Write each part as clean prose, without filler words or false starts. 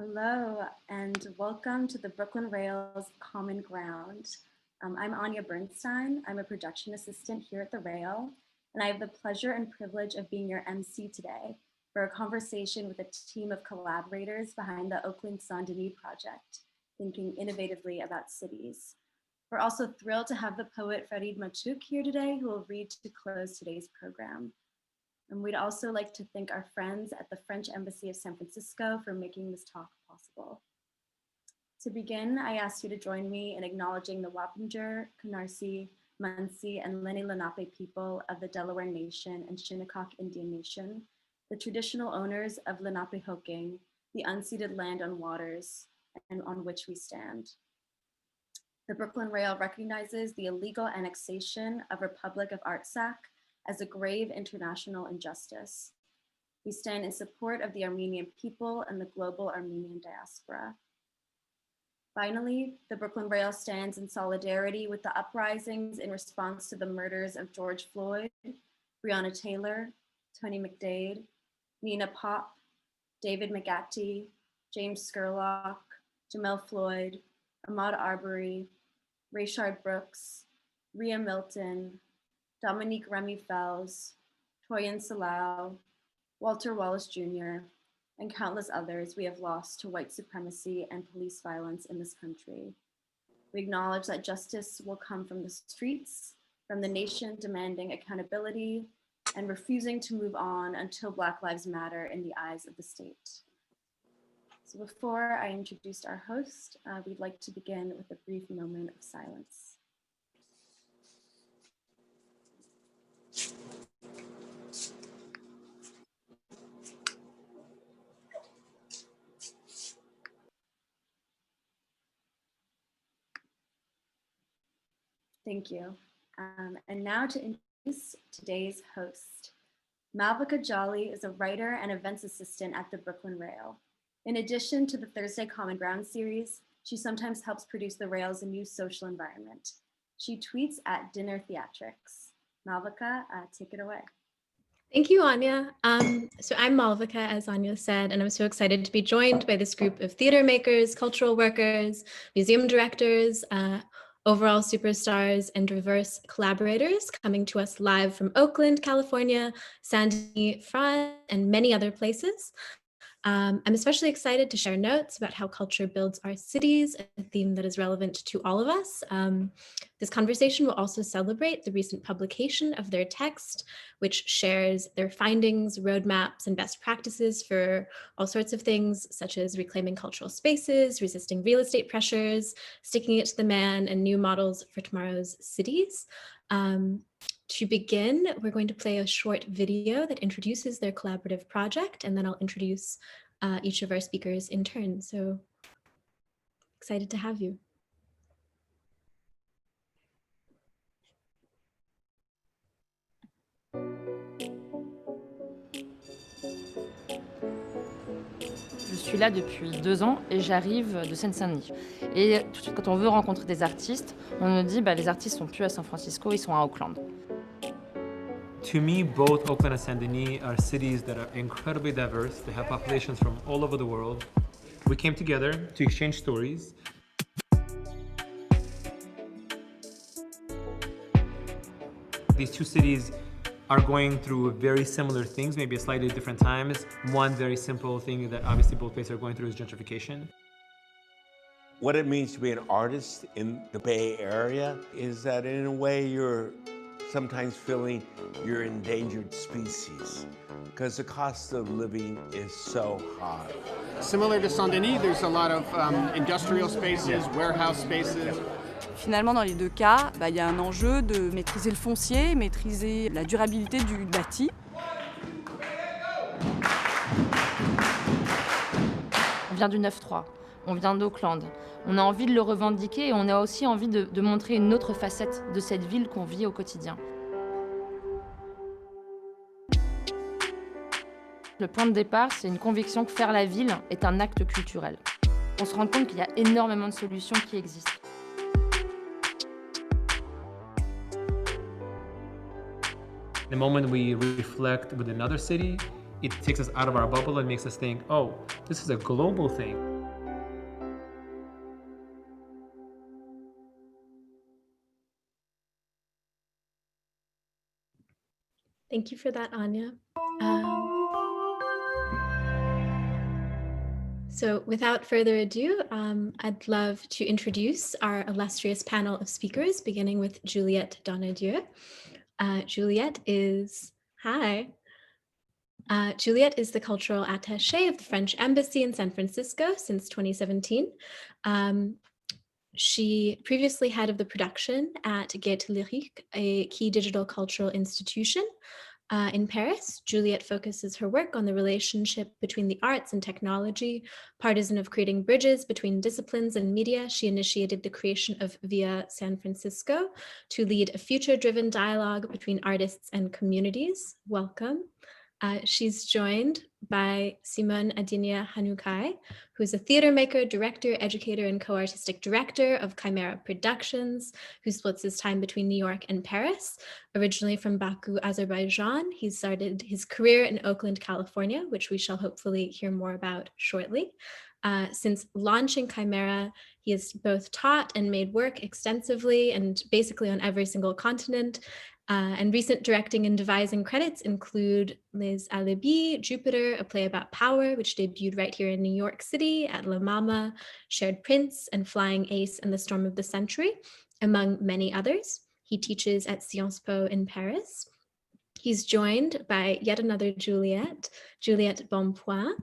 Hello, and welcome to the Brooklyn Rail's Common Ground. I'm Anya Bernstein. I'm a production assistant here at the Rail, and I have the pleasure and privilege of being your MC today for a conversation with a team of collaborators behind the Oakland Saint-Denis Project, thinking innovatively about cities. We're also thrilled to have the poet Farid Matuk here today, who will read to close today's program. And we'd also like to thank our friends at the French Embassy of San Francisco for making this talk possible. To begin, I ask you to join me in acknowledging the Wappinger, Canarsie, Munsee, and Lenni Lenape people of the Delaware Nation and Shinnecock Indian Nation, the traditional owners of Lenapehoking, the unceded land on waters and on which we stand. The Brooklyn Rail recognizes the illegal annexation of Republic of Artsakh as a grave international injustice. We stand in support of the Armenian people and the global Armenian diaspora. Finally, the Brooklyn Rail stands in solidarity with the uprisings in response to the murders of George Floyd, Breonna Taylor, Tony McDade, Nina Pop, David McAtee, James Scurlock, Jamel Floyd, Ahmaud Arbery, Rayshard Brooks, Rhea Milton, Dominique Remy Fells, Toyin Salau, Walter Wallace Jr., and countless others we have lost to white supremacy and police violence in this country. We acknowledge that justice will come from the streets, from the nation demanding accountability and refusing to move on until Black Lives Matter in the eyes of the state. So before I introduce our host, we'd like to begin with a brief moment of silence. Thank you. And now to introduce today's host. Malvika Jolly is a writer and events assistant at the Brooklyn Rail. In addition to the Thursday Common Ground series, she sometimes helps produce the Rail's new social environment. She tweets at Dinner Theatrics. Malvika, take it away. Thank you, Anya. So I'm Malvika, as Anya said, and I'm so excited to be joined by this group of theater makers, cultural workers, museum directors, overall superstars, and diverse collaborators coming to us live from Oakland, California, Saint-Denis, France, and many other places. I'm especially excited to share notes about how culture builds our cities, a theme that is relevant to all of us. This conversation will also celebrate the recent publication of their text, which shares their findings, roadmaps, and best practices for all sorts of things, such as reclaiming cultural spaces, resisting real estate pressures, sticking it to the man, and new models for tomorrow's cities. To begin, we're going to play a short video that introduces their collaborative project, and then I'll introduce each of our speakers in turn. So excited to have you. Je suis là depuis 2 ans et j'arrive de Seine-Saint-Denis. Et tout de suite, quand on veut rencontrer des artistes, on nous dit les artistes sont plus à San Francisco, ils sont à Oakland. To me, both Oakland and Saint-Denis are cities that are incredibly diverse. They have populations from all over the world. We came together to exchange stories. These two cities are going through very similar things, maybe at slightly different times. One very simple thing that obviously both places are going through is gentrification. What it means to be an artist in the Bay Area is that in a way you're sometimes feeling you're endangered species because the cost of living is so high. Similar to Saint-Denis, there's a lot of industrial spaces, warehouse spaces. Finalement, dans les deux cas, y a un enjeu de maîtriser le foncier, maîtriser la durabilité du bâti. On vient du 9-3, on vient d'Oakland. On a envie de le revendiquer et on a aussi envie de montrer une autre facette de cette ville qu'on vit au quotidien. Le point de départ, c'est une conviction que faire la ville est un acte culturel. On se rend compte qu'il y a énormément de solutions qui existent. The moment we reflect with another city, it takes us out of our bubble and makes us think, oh, this is a global thing. Thank you for that, Anya. So without further ado, I'd love to introduce our illustrious panel of speakers, beginning with Juliette Donadieu. Juliette is the cultural attaché of the French Embassy in San Francisco since 2017. She previously head of the production at Gaîté Lyrique, a key digital cultural institution in Paris. Juliette focuses her work on the relationship between the arts and technology. Partisan of creating bridges between disciplines and media, she initiated the creation of Via San Francisco to lead a future-driven dialogue between artists and communities. Welcome. She's joined by Simón Adinia Hanukai, who is a theater maker, director, educator, and co-artistic director of Kaimera Productions, who splits his time between New York and Paris. Originally from Baku, Azerbaijan, he started his career in Oakland, California, which we shall hopefully hear more about shortly. Since launching Kaimera, he has both taught and made work extensively and basically on every single continent. And recent directing and devising credits include Les Alibis, Jupiter, a play about power, which debuted right here in New York City at La Mama, Shared Prince, and Flying Ace and the Storm of the Century, among many others. He teaches at Sciences Po in Paris. He's joined by yet another Juliette Bompoint,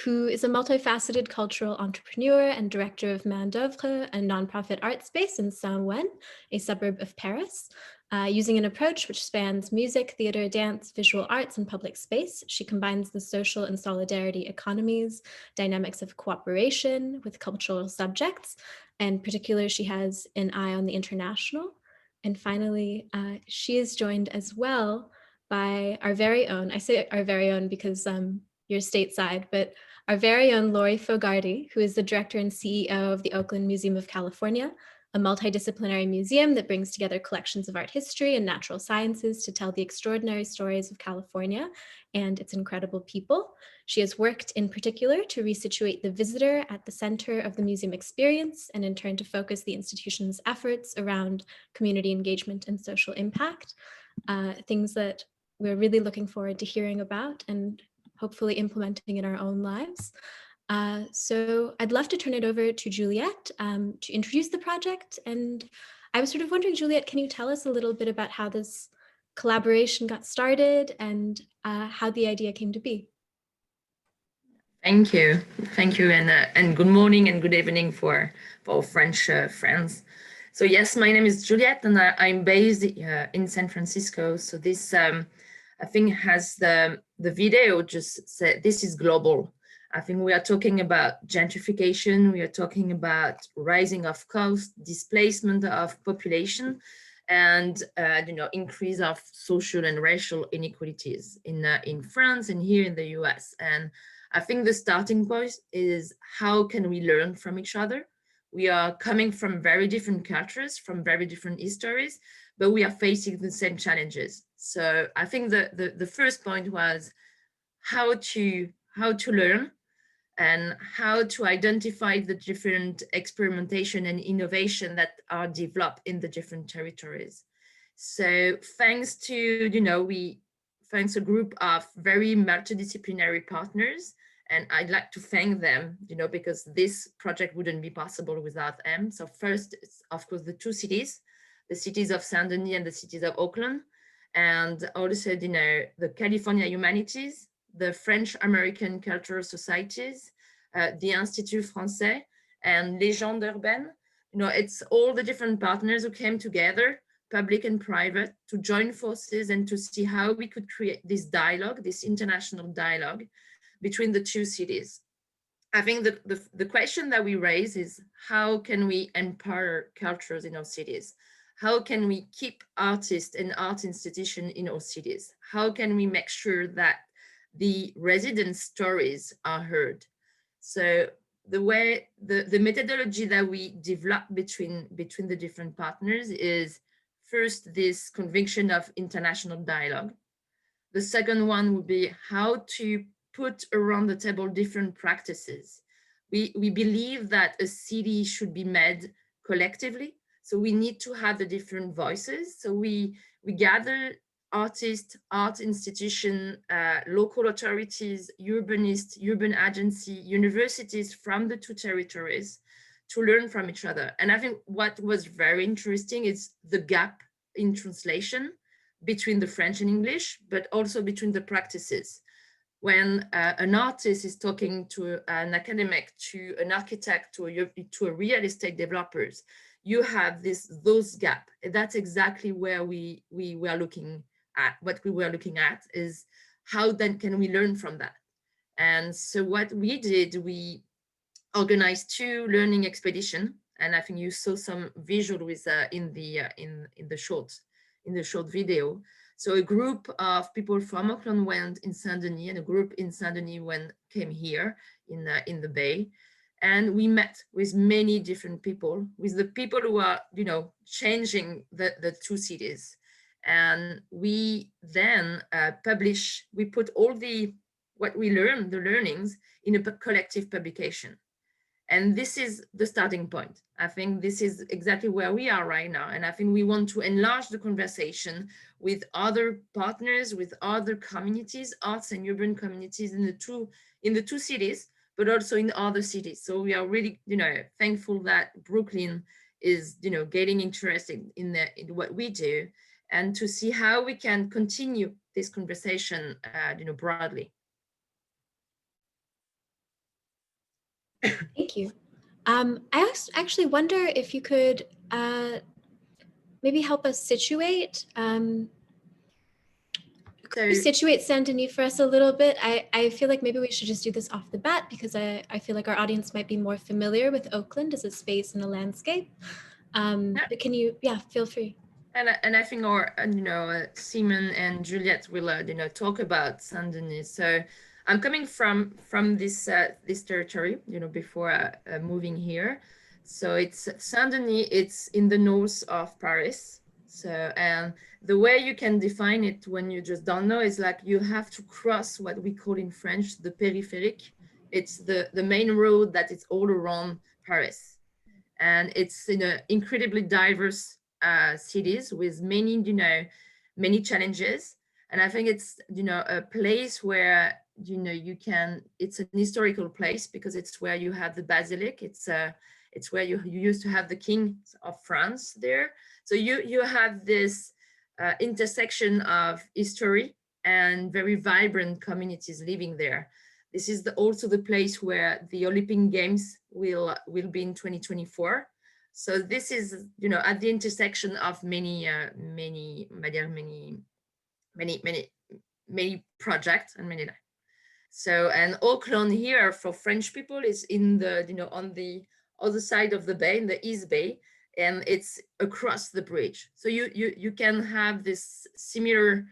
who is a multifaceted cultural entrepreneur and director of Main d'Oeuvre, a nonprofit art space in Saint-Ouen, a suburb of Paris. Using an approach which spans music, theater, dance, visual arts, and public space, she combines the social and solidarity economies, dynamics of cooperation with cultural subjects. In particular, she has an eye on the international. And finally, she is joined as well by our very own, I say our very own because you're stateside, but our very own Lori Fogarty, who is the director and CEO of the Oakland Museum of California, a multidisciplinary museum that brings together collections of art history and natural sciences to tell the extraordinary stories of California and its incredible people. She has worked in particular to resituate the visitor at the center of the museum experience and in turn to focus the institution's efforts around community engagement and social impact, things that we're really looking forward to hearing about and hopefully implementing in our own lives. So I'd love to turn it over to Juliette to introduce the project. And I was sort of wondering, Juliette, can you tell us a little bit about how this collaboration got started and how the idea came to be? Thank you, and good morning and good evening for French friends. So yes, my name is Juliette, and I'm based in San Francisco. So this, I think, has the video just said this is global. I think we are talking about gentrification. We are talking about rising of cost, displacement of population, and increase of social and racial inequalities in France and here in the US. And I think the starting point is how can we learn from each other? We are coming from very different cultures, from very different histories, but we are facing the same challenges. So I think the first point was how to learn and how to identify the different experimentation and innovation that are developed in the different territories. So thanks to, thanks a group of very multidisciplinary partners, and I'd like to thank them, because this project wouldn't be possible without them. So first, it's of course the two cities, the cities of Saint-Denis and the cities of Oakland, and also, the California Humanities, the French American Cultural Societies, the Institut Français, and Légende Urbaine. It's all the different partners who came together, public and private, to join forces and to see how we could create this dialogue, this international dialogue between the two cities. I think the question that we raise is how can we empower cultures in our cities? How can we keep artists and art institutions in our cities? How can we make sure that the resident stories are heard? So the methodology that we develop between the different partners is first this conviction of international dialogue. The second one would be how to put around the table different practices. We believe that a city should be made collectively. So we need to have the different voices. So we gather artists, art institution, local authorities, urbanists, urban agency, universities from the two territories to learn from each other. And I think what was very interesting is the gap in translation between the French and English, but also between the practices. When an artist is talking to an academic, to an architect, to a real estate developers, you have those gap. That's exactly where we were looking at. What we were looking at is how then can we learn from that? And so what we did, we organized 2 learning expeditions, and I think you saw some visual with in the short video. So a group of people from Oakland went in Saint-Denis, and a group in Saint-Denis came here in the Bay. And we met with many different people, with the people who are, changing the 2 cities. And we then we put all what we learned, the learnings, in a collective publication. And this is the starting point. I think this is exactly where we are right now. And I think we want to enlarge the conversation with other partners, with other communities, arts and urban communities in the two cities, but also in other cities. So we are really, thankful that Brooklyn is, getting interested in what we do, and to see how we can continue this conversation, broadly. Thank you. I actually wonder if you could maybe help us situate situate Saint-Denis for us a little bit. I feel like maybe we should just do this off the bat, because I feel like our audience might be more familiar with Oakland as a space and a landscape. But can you, feel free. And I think our, Simón and Juliette will, talk about Saint-Denis. So I'm coming from this territory, before moving here. So it's Saint-Denis. It's in the north of Paris. So, and the way you can define it when you just don't know is like you have to cross what we call in French the périphérique. It's the main road that is all around Paris, and it's in an incredibly diverse cities with many, many challenges. And I think it's, a place where, it's an historical place because it's where you have the basilic. It's where you used to have the King of France there. So you have this intersection of history and very vibrant communities living there. This is also the place where the Olympic Games will be in 2024. So this is, at the intersection of many projects and many life. So, and Oakland here for French people is in the, on the other side of the bay, in the East Bay, and it's across the bridge. So you can have this similar,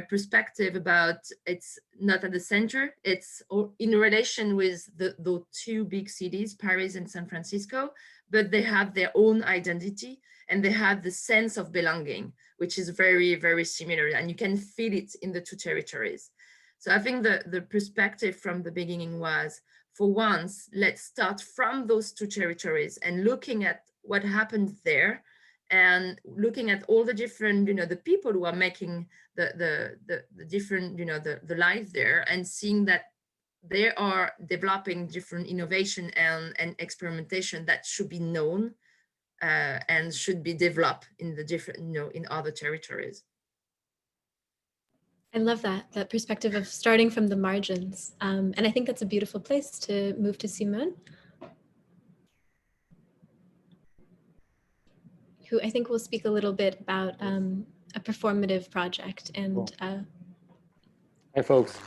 perspective about it's not at the center, it's in relation with the 2 big cities, Paris and San Francisco, but they have their own identity and they have the sense of belonging, which is very, very similar, and you can feel it in the 2 territories. So I think the perspective from the beginning was, for once, let's start from those 2 territories and looking at what happened there, and looking at all the different, the people who are making the different, the life there, and seeing that they are developing different innovation and experimentation that should be known and should be developed in the different, in other territories. I love that perspective of starting from the margins. And I think that's a beautiful place to move to Simón, who I think will speak a little bit about a performative project. And Hi, folks.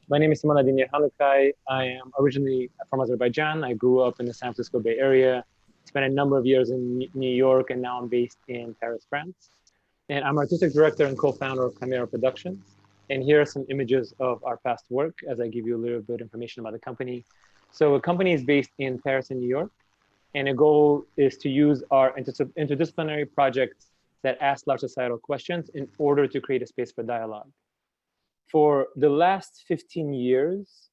My name is Simón Adinia Hanukai. I am originally from Azerbaijan. I grew up in the San Francisco Bay Area, spent a number of years in New York, and now I'm based in Paris, France. And I'm artistic director and co-founder of Kaimera Productions. And here are some images of our past work as I give you a little bit of information about the company. So the company is based in Paris and New York. And the goal is to use our interdisciplinary projects that ask large societal questions in order to create a space for dialogue. For the last 15 years,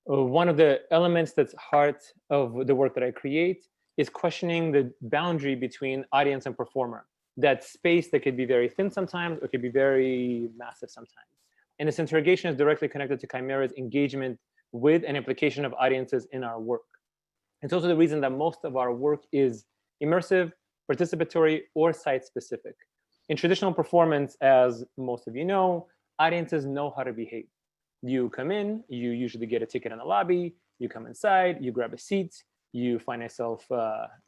one of the elements that's heart of the work that I create is questioning the boundary between audience and performer, that space that could be very thin sometimes or could be very massive sometimes. And this interrogation is directly connected to Kaimera's engagement with and implication of audiences in our work. It's also the reason that most of our work is immersive, participatory, or site-specific. In traditional performance, as most of you know, audiences know how to behave. You come in, you usually get a ticket in the lobby, you come inside, you grab a seat, you find yourself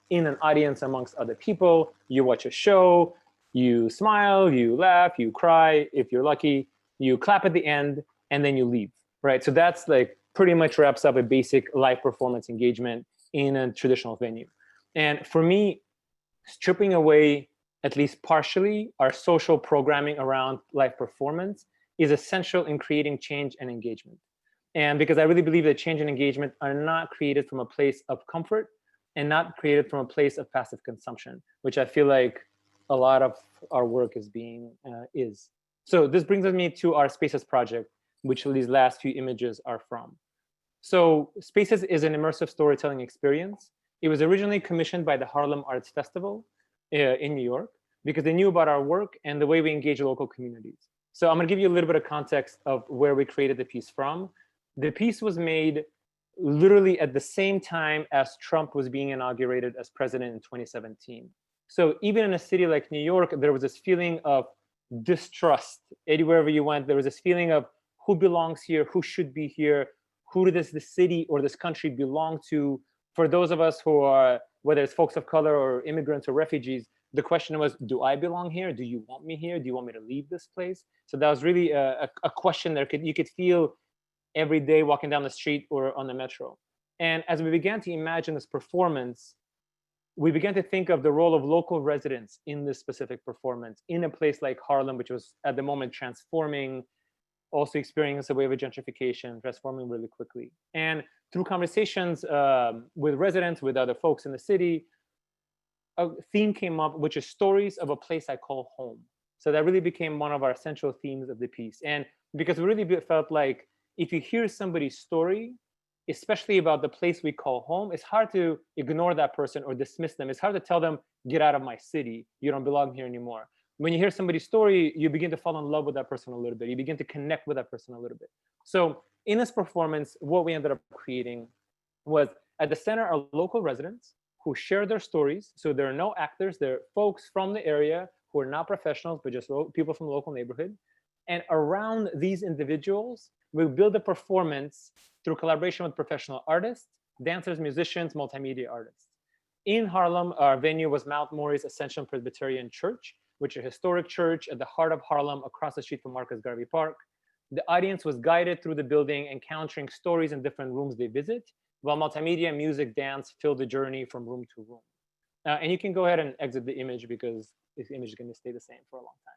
in an audience amongst other people, you watch a show, you smile, you laugh, you cry, if you're lucky, you clap at the end, and then you leave, right? So that's like pretty much wraps up a basic live performance engagement in a traditional venue. And for me, stripping away, at least partially, our social programming around live performance is essential in creating change and engagement. And because I really believe that change and engagement are not created from a place of comfort and not created from a place of passive consumption, which I feel like a lot of our work is. So this brings me to our Spaces project, which these last few images are from. So Spaces is an immersive storytelling experience. It was originally commissioned by the Harlem Arts Festival in New York because they knew about our work and the way we engage local communities. So I'm gonna give you a little bit of context of where we created the piece from. The piece was made literally at the same time as Trump was being inaugurated as president in 2017. So even in a city like New York, there was this feeling of distrust. Wherever you went, there was this feeling of who belongs here, who should be here, who does the city or this country belong to? For those of us who are, whether it's folks of color or immigrants or refugees, the question was, do I belong here? Do you want me here? Do you want me to leave this place? So that was really a question that you could feel every day walking down the street or on the metro. And as we began to imagine this performance, we began to think of the role of local residents in this specific performance in a place like Harlem, which was at the moment transforming, also experiencing a wave of gentrification, transforming really quickly. And through conversations with residents, with other folks in the city, a theme came up, which is stories of a place I call home. So that really became one of our central themes of the piece. And because we really felt like if you hear somebody's story, especially about the place we call home, it's hard to ignore that person or dismiss them. It's hard to tell them, get out of my city. You don't belong here anymore. When you hear somebody's story, you begin to fall in love with that person a little bit. You begin to connect with that person a little bit. So in this performance, what we ended up creating was at the center are local residents who share their stories. So there are no actors, they're folks from the area who are not professionals, but just people from the local neighborhood. And around these individuals, we build a performance through collaboration with professional artists, dancers, musicians, multimedia artists. In Harlem, our venue was Mount Morey's Ascension Presbyterian Church, which is a historic church at the heart of Harlem, across the street from Marcus Garvey Park. The audience was guided through the building, encountering stories in different rooms they visit, while multimedia, music, dance filled the journey from room to room. And you can go ahead and exit the image because this image is going to stay the same for a long time.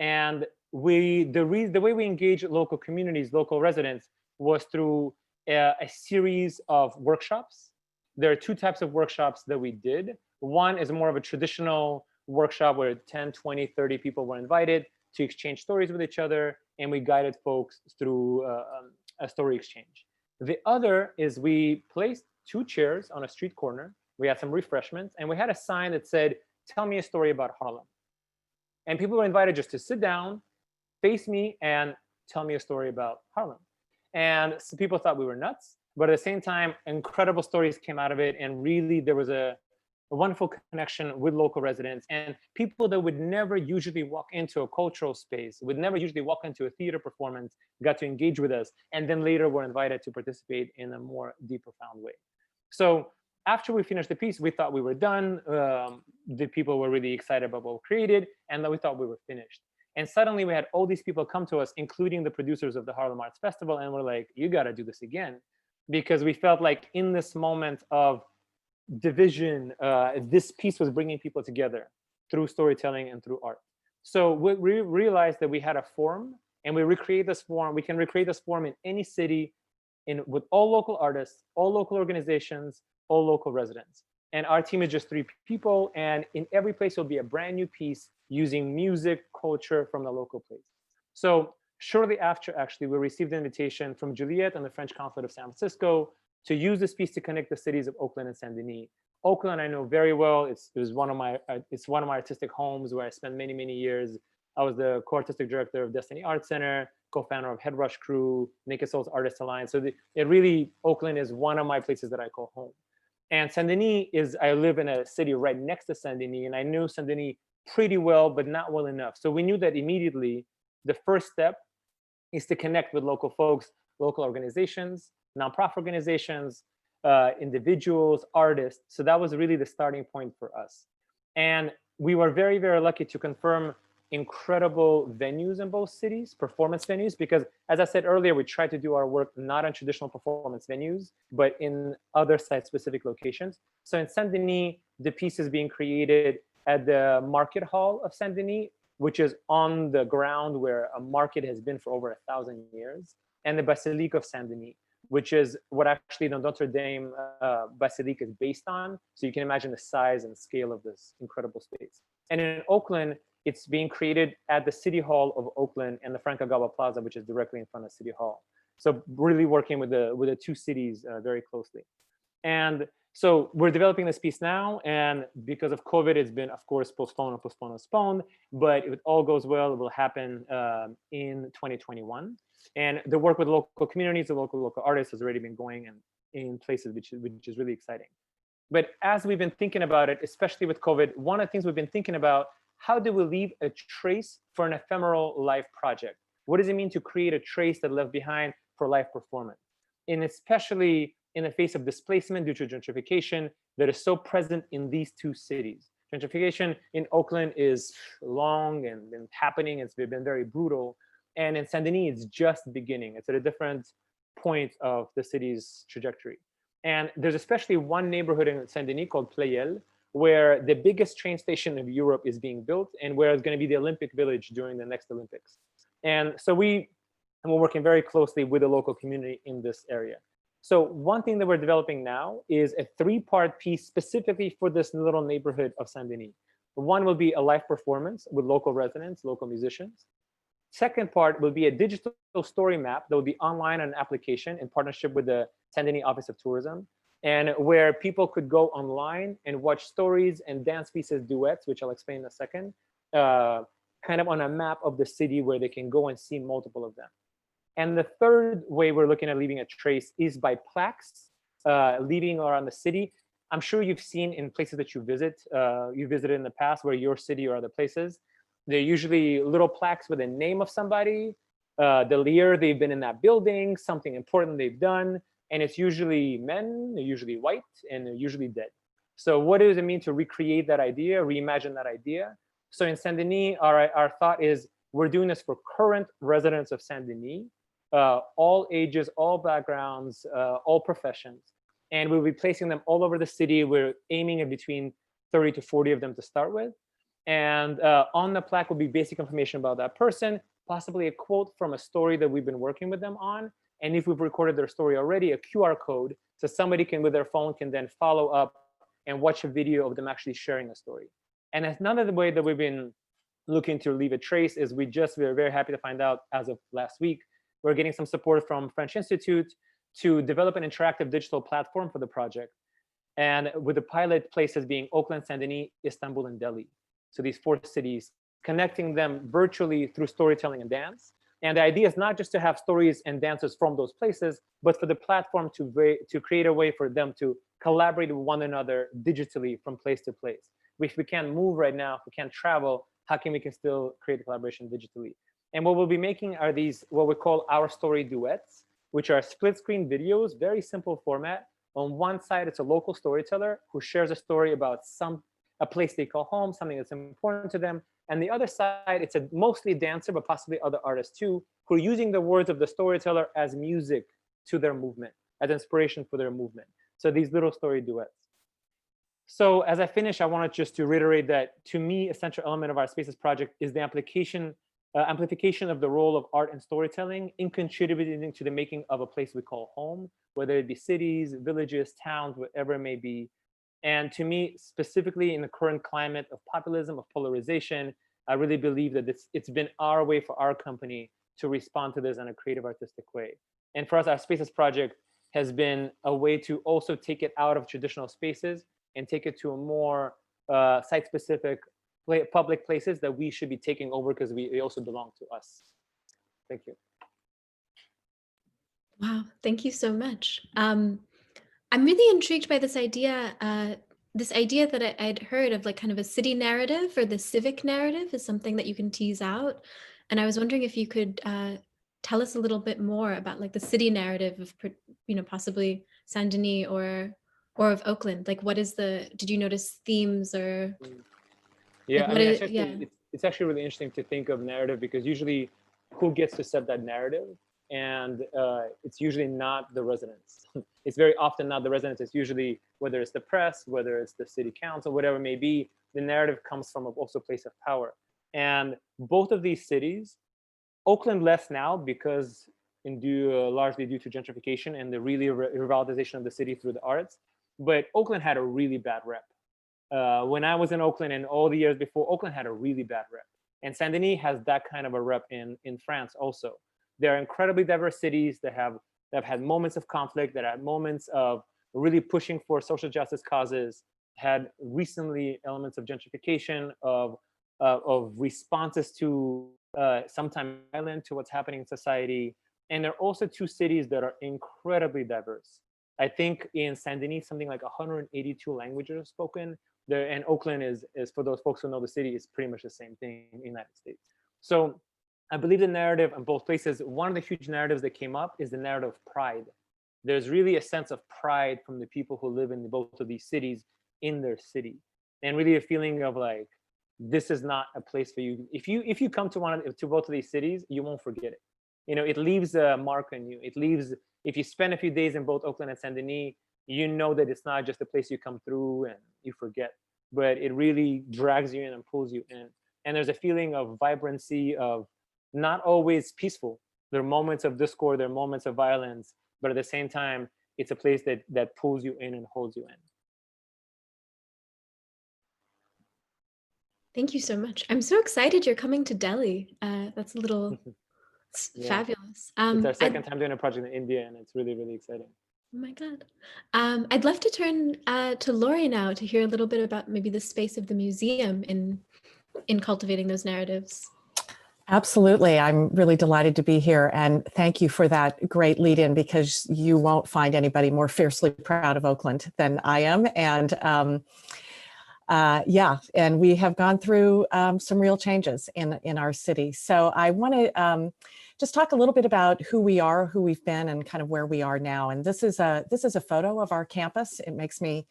And the way we engage local communities, local residents, was through a series of workshops. There are two types of workshops that we did. One is more of a traditional workshop where 10, 20, 30 people were invited to exchange stories with each other, and we guided folks through a story exchange. The other is we placed 2 chairs on a street corner. We had some refreshments, and we had a sign that said, tell me a story about Harlem. And people were invited just to sit down, face me, and tell me a story about Harlem. And some people thought we were nuts, but at the same time, incredible stories came out of it. And really, there was a wonderful connection with local residents and people that would never usually walk into a cultural space, would never usually walk into a theater performance, got to engage with us, and then later were invited to participate in a more deep, profound way. So after we finished the piece, we thought we were done. The people were really excited about what we created, and then we thought we were finished. And suddenly we had all these people come to us, including the producers of the Harlem Arts Festival, and we're like, you got to do this again. Because we felt like in this moment of division, this piece was bringing people together through storytelling and through art. So we realized that we had a form, and we recreate this form. We can recreate this form in any city, with all local artists, all local organizations, all local residents. And our team is just 3 people, and in every place will be a brand new piece using music, culture from the local place. So shortly after, actually, we received an invitation from Juliette and the French Consulate of San Francisco to use this piece to connect the cities of Oakland and Saint-Denis. Oakland, I know very well. It's one of my artistic homes where I spent many, many years. I was the co-artistic director of Destiny Art Center, co-founder of Headrush Crew, Naked Souls Artist Alliance. So Oakland is one of my places that I call home. And Saint-Denis I live in a city right next to Saint-Denis, and I knew Saint-Denis pretty well, but not well enough. So we knew that immediately the first step is to connect with local folks, local organizations, nonprofit organizations, individuals, artists. So that was really the starting point for us. And we were very, very lucky to confirm incredible venues in both cities, performance venues, because as I said earlier, we try to do our work not on traditional performance venues, but in other site-specific locations. So in Saint-Denis, the piece is being created at the Market Hall of Saint-Denis, which is on the ground where a market has been for over 1,000 years, and the Basilique of Saint-Denis, which is what actually the Notre Dame Basilique is based on. So you can imagine the size and scale of this incredible space. And in Oakland, it's being created at the City Hall of Oakland and the Francagaba Plaza, which is directly in front of City Hall. So really working with the two cities very closely. And so we're developing this piece now, and because of COVID, it's been, of course, postponed, but if it all goes well, it will happen in 2021. And the work with local communities, the local artists has already been going in places, which is really exciting. But as we've been thinking about it, especially with COVID, one of the things we've been thinking about, how do we leave a trace for an ephemeral live project? What does it mean to create a trace that left behind for live performance? And especially in the face of displacement due to gentrification that is so present in these two cities. Gentrification in Oakland is long and been happening. It's been very brutal. And in Saint-Denis, it's just beginning. It's at a different point of the city's trajectory. And there's especially one neighborhood in Saint-Denis called Pleyel, where the biggest train station of Europe is being built and where it's going to be the Olympic Village during the next Olympics. And so we're working very closely with the local community in this area. So one thing that we're developing now is a 3-part piece specifically for this little neighborhood of Saint-Denis. One will be a live performance with local residents, local musicians. Second part will be a digital story map that will be online on an application in partnership with the Saint-Denis Office of Tourism, and where people could go online and watch stories and dance pieces, duets, which I'll explain in a second, kind of on a map of the city where they can go and see multiple of them. And the third way we're looking at leaving a trace is by plaques leaving around the city. I'm sure you've seen in places that you visited in the past, where your city or other places, they're usually little plaques with a name of somebody, the year they've been in that building, something important they've done, and it's usually men, they're usually white, and they're usually dead. So what does it mean to recreate that idea, reimagine that idea? So in Saint-Denis, our thought is we're doing this for current residents of Saint-Denis, all ages, all backgrounds, all professions. And we'll be placing them all over the city. We're aiming at between 30 to 40 of them to start with. And on the plaque will be basic information about that person, possibly a quote from a story that we've been working with them on. And if we've recorded their story already, a QR code, so somebody can, with their phone, can then follow up and watch a video of them actually sharing a story. And that's another way that we've been looking to leave a trace is we're very happy to find out as of last week, we're getting some support from French Institute to develop an interactive digital platform for the project. And with the pilot places being Oakland, Saint-Denis, Istanbul, and Delhi. So these 4 cities, connecting them virtually through storytelling and dance. And the idea is not just to have stories and dances from those places, but for the platform to create a way for them to collaborate with one another digitally from place to place. If we can't move right now, if we can't travel, how can we still create a collaboration digitally? And what we'll be making are these, what we call our story duets, which are split screen videos, very simple format. On one side, it's a local storyteller who shares a story about a place they call home, something that's important to them. And the other side, it's a mostly dancer, but possibly other artists too, who are using the words of the storyteller as music to their movement, as inspiration for their movement. So these little story duets. So as I finish, I wanted just to reiterate that to me, a central element of our Spaces project is the amplification of the role of art and storytelling in contributing to the making of a place we call home, whether it be cities, villages, towns, whatever it may be. And to me, specifically in the current climate of populism, of polarization, I really believe that it's been our way for our company to respond to this in a creative, artistic way. And for us, our Spaces project has been a way to also take it out of traditional spaces and take it to a more site-specific public places that we should be taking over because they also belong to us. Thank you. Wow, thank you so much. I'm really intrigued by this idea that I'd heard of, like kind of a city narrative, or the civic narrative is something that you can tease out. And I was wondering if you could tell us a little bit more about like the city narrative of, possibly Saint-Denis or of Oakland. Like, did you notice themes or? Yeah, like, I mean, it's actually really interesting to think of narrative, because usually who gets to set that narrative? And it's usually not the residents. It's very often not the residents. It's usually, whether it's the press, whether it's the city council, whatever it may be, the narrative comes from also a place of power. And both of these cities, Oakland less now because largely due to gentrification and the really revitalization of the city through the arts, but Oakland had a really bad rep. When I was in Oakland and all the years before, Oakland had a really bad rep. And Saint-Denis has that kind of a rep in France also. They're incredibly diverse cities that have had moments of conflict, that had moments of really pushing for social justice causes, had recently elements of gentrification, of responses to sometimes violent to what's happening in society. And they're also two cities that are incredibly diverse. I think in Saint-Denis, something like 182 languages are spoken. And Oakland is, for those folks who know the city, is pretty much the same thing in the United States. So I believe the narrative in both places, one of the huge narratives that came up is the narrative of pride. There's really a sense of pride from the people who live in both of these cities in their city. And really a feeling of like, this is not a place for you. If you come to both of these cities, you won't forget it. It leaves a mark on you. It leaves, if you spend a few days in both Oakland and Saint-Denis, you know that it's not just a place you come through and you forget, but it really drags you in and pulls you in. And there's a feeling of vibrancy, of not always peaceful. There are moments of discord, there are moments of violence, but at the same time, it's a place that pulls you in and holds you in. Thank you so much. I'm so excited you're coming to Delhi. That's a little fabulous. It's our second time doing a project in India, and it's really, really exciting. Oh my God. I'd love to turn to Lori now to hear a little bit about maybe the space of the museum in cultivating those narratives. Absolutely. I'm really delighted to be here. And thank you for that great lead in, because you won't find anybody more fiercely proud of Oakland than I am. And and we have gone through some real changes in our city. So I want to just talk a little bit about who we are, who we've been, and kind of where we are now. And this is a photo of our campus. It makes me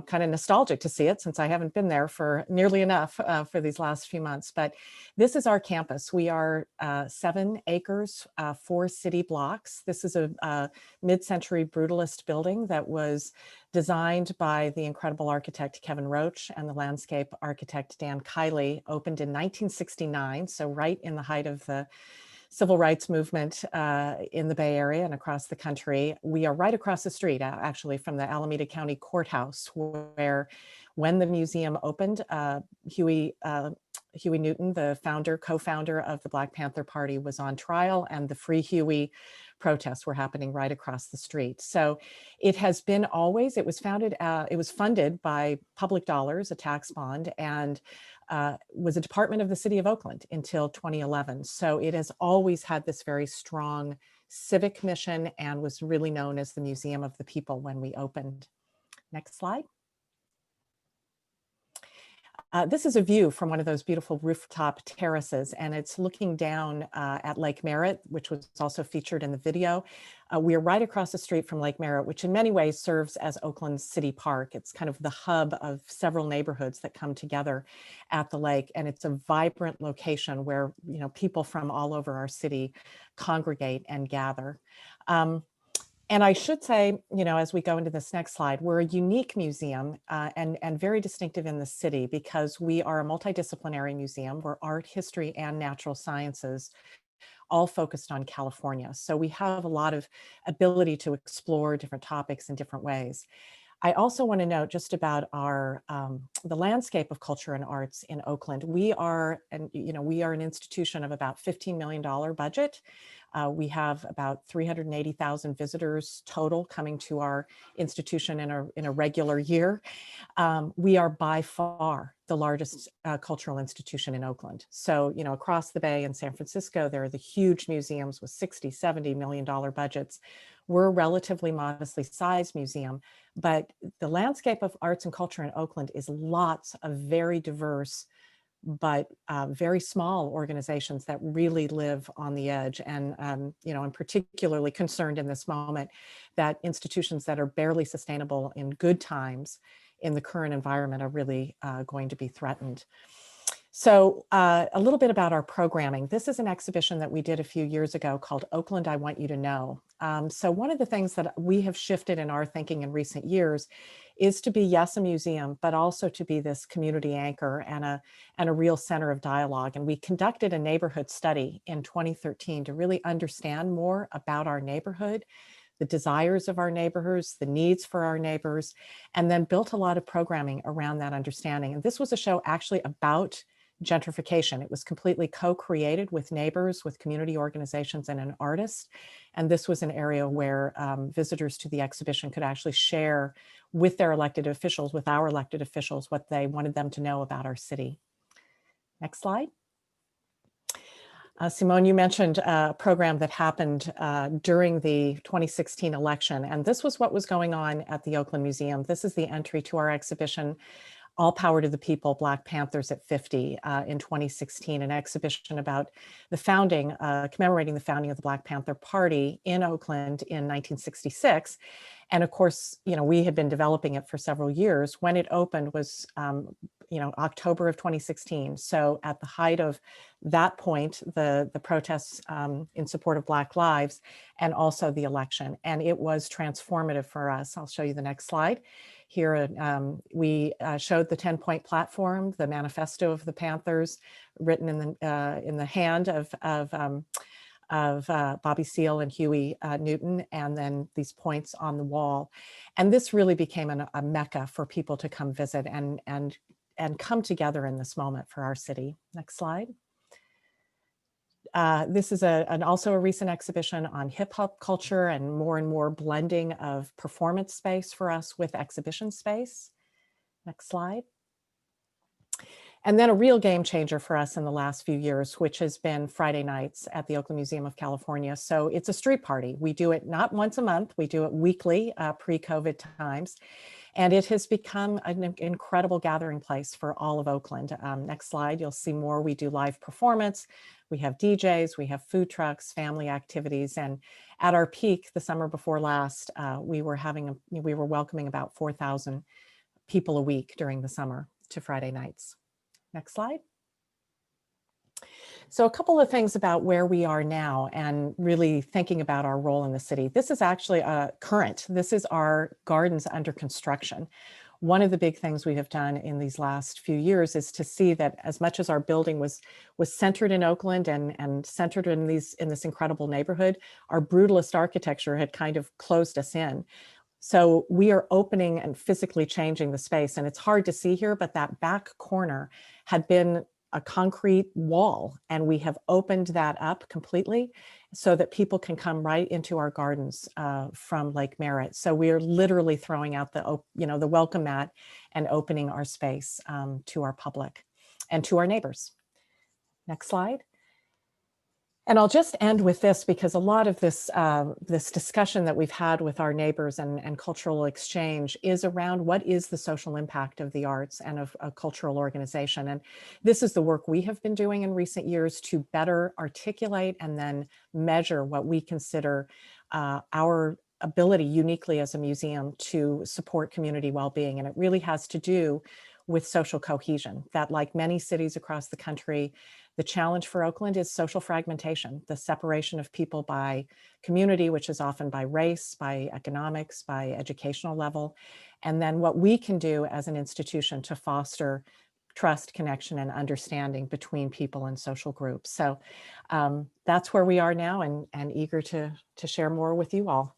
kind of nostalgic to see it, since I haven't been there for nearly enough for these last few months. But this is our campus. We are 7 acres, 4 city blocks. This is a mid-century brutalist building that was designed by the incredible architect Kevin Roach and the landscape architect Dan Kiley, opened in 1969, so right in the height of the civil rights movement in the Bay Area and across the country. We are right across the street, actually, from the Alameda County Courthouse, where when the museum opened, Huey Newton, the co-founder of the Black Panther Party, was on trial, and the Free Huey protests were happening right across the street. So it has been always, it was funded by public dollars, a tax bond, and was a department of the city of Oakland until 2011. So it has always had this very strong civic mission and was really known as the Museum of the People when we opened. Next slide. This is a view from one of those beautiful rooftop terraces, and it's looking down at Lake Merritt, which was also featured in the video. We are right across the street from Lake Merritt, which in many ways serves as Oakland's city park. It's kind of the hub of several neighborhoods that come together at the lake, and it's a vibrant location where people from all over our city congregate and gather. And I should say, as we go into this next slide, we're a unique museum and very distinctive in the city, because we are a multidisciplinary museum. We're art, history, and natural sciences, all focused on California. So we have a lot of ability to explore different topics in different ways. I also want to note just about our the landscape of culture and arts in Oakland. We are an institution of about $15 million budget. We have about 380,000 visitors total coming to our institution in a regular year. We are by far the largest cultural institution in Oakland. So, you know, across the Bay in San Francisco, there are the huge museums with $60, $70 million budgets. We're a relatively modestly sized museum, but the landscape of arts and culture in Oakland is lots of very diverse but very small organizations that really live on the edge. And, you know, I'm particularly concerned in this moment that institutions that are barely sustainable in good times in the current environment are really going to be threatened. So a little bit about our programming. This is an exhibition that we did a few years ago called Oakland, I Want You to Know. So one of the things that we have shifted in our thinking in recent years is to be, yes, a museum, but also to be this community anchor and a real center of dialogue. And we conducted a neighborhood study in 2013 to really understand more about our neighborhood, the desires of our neighbors, the needs for our neighbors, and then built a lot of programming around that understanding. And this was a show actually about gentrification. It was completely co-created with neighbors, with community organizations, and an artist. And this was an area where visitors to the exhibition could actually share with their elected officials, with our elected officials, what they wanted them to know about our city. Next slide. Simón, you mentioned a program that happened during the 2016 election, and this was what was going on at the Oakland Museum. This is the entry to our exhibition, All Power to the People, Black Panthers at 50 in 2016, an exhibition about the founding, commemorating the founding of the Black Panther Party in Oakland in 1966. And of course, you know, we had been developing it for several years. When it opened was, you know, October of 2016. So at the height of that point, the protests in support of Black lives and also the election. And it was transformative for us. I'll show you the next slide. Here, we showed the 10-point platform, the manifesto of the Panthers, written in the hand of Bobby Seale and Huey Newton, and then these points on the wall. And this really became a mecca for people to come visit and come together in this moment for our city. Next slide. This is also a recent exhibition on hip hop culture and more blending of performance space for us with exhibition space. Next slide. And then a real game changer for us in the last few years, which has been Friday nights at the Oakland Museum of California. So it's a street party. We do it not once a month, we do it weekly, pre-COVID times. And it has become an incredible gathering place for all of Oakland. Next slide, you'll see more. We do live performance. We have DJs, we have food trucks, family activities. And at our peak, the summer before last, we were welcoming about 4,000 people a week during the summer to Friday nights. Next slide. So a couple of things about where we are now and really thinking about our role in the city. This is actually current. This is our gardens under construction. One of the big things we have done in these last few years is to see that as much as our building was centered in Oakland and centered in this incredible neighborhood, our brutalist architecture had kind of closed us in. So we are opening and physically changing the space. And it's hard to see here, but that back corner had been a concrete wall, and we have opened that up completely so that people can come right into our gardens from Lake Merritt. So we are literally throwing out the welcome mat and opening our space to our public and to our neighbors. Next slide. And I'll just end with this, because a lot of this discussion that we've had with our neighbors and cultural exchange is around what is the social impact of the arts and of a cultural organization. And this is the work we have been doing in recent years to better articulate and then measure what we consider our ability uniquely as a museum to support community well-being. And it really has to do with social cohesion, that like many cities across the country, the challenge for Oakland is social fragmentation, the separation of people by community, which is often by race, by economics, by educational level. And then what we can do as an institution to foster trust, connection, and understanding between people and social groups. So that's where we are now, and eager to share more with you all.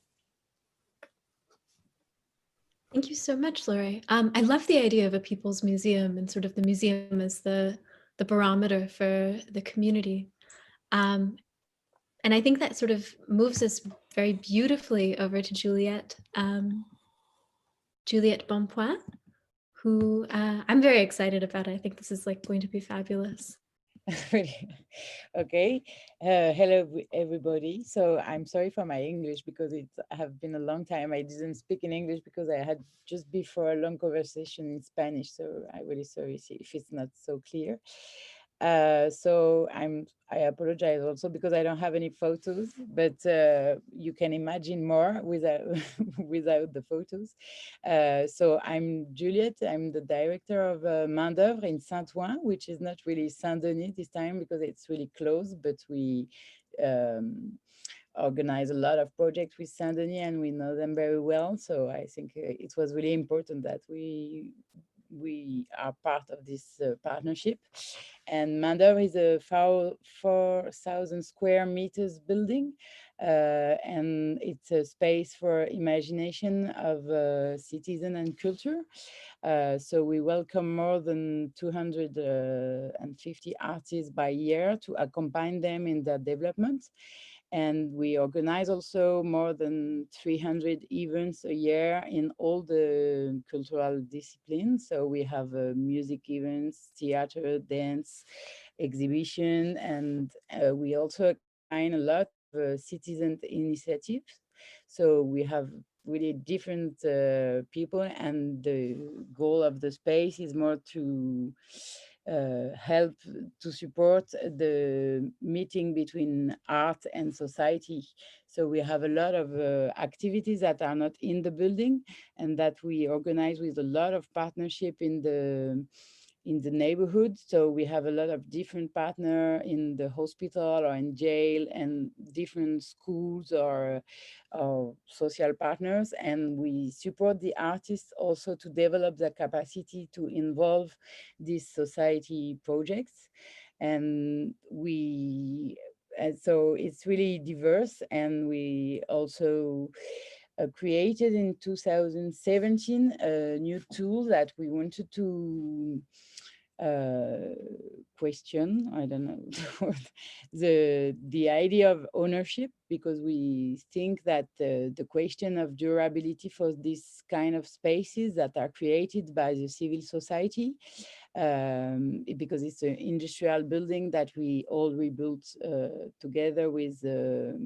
Thank you so much, Lori. I love the idea of a people's museum and sort of the museum as the barometer for the community. And And I think that sort of moves us very beautifully over to Juliette, Juliette Bompoint, who I'm very excited about. I think this is like going to be fabulous. Okay. Hello, everybody. So I'm sorry for my English because it have been a long time. I didn't speak in English because I had just before a long conversation in Spanish. So I'm really sorry if it's not so clear. So I apologize also because I don't have any photos, but you can imagine more without without the photos. So I'm Juliette. I'm the director of Main d'œuvre in Saint-Ouen, which is not really Saint-Denis this time because it's really close, but we organize a lot of projects with Saint-Denis and we know them very well. So I think it was really important that we are part of this partnership. And Main d'œuvre is a 4,000 square meters building, and it's a space for imagination of citizen and culture. So we welcome more than 250 artists by year to accompany them in their development. And we organize also more than 300 events a year in all the cultural disciplines. So we have music events, theater, dance, exhibition, and we also combine a lot of citizen initiatives. So we have really different people, and the goal of the space is more to help to support the meeting between art and society. So we have a lot of activities that are not in the building and that we organize with a lot of partnership in the neighborhood. So we have a lot of different partners in the hospital or in jail and different schools or social partners. And we support the artists also to develop their capacity to involve these society projects. And so it's really diverse. And we also created in 2017 a new tool that we wanted to question, I don't know the idea of ownership, because we think that the question of durability for this kind of spaces that are created by the civil society, because it's an industrial building that we all rebuilt together with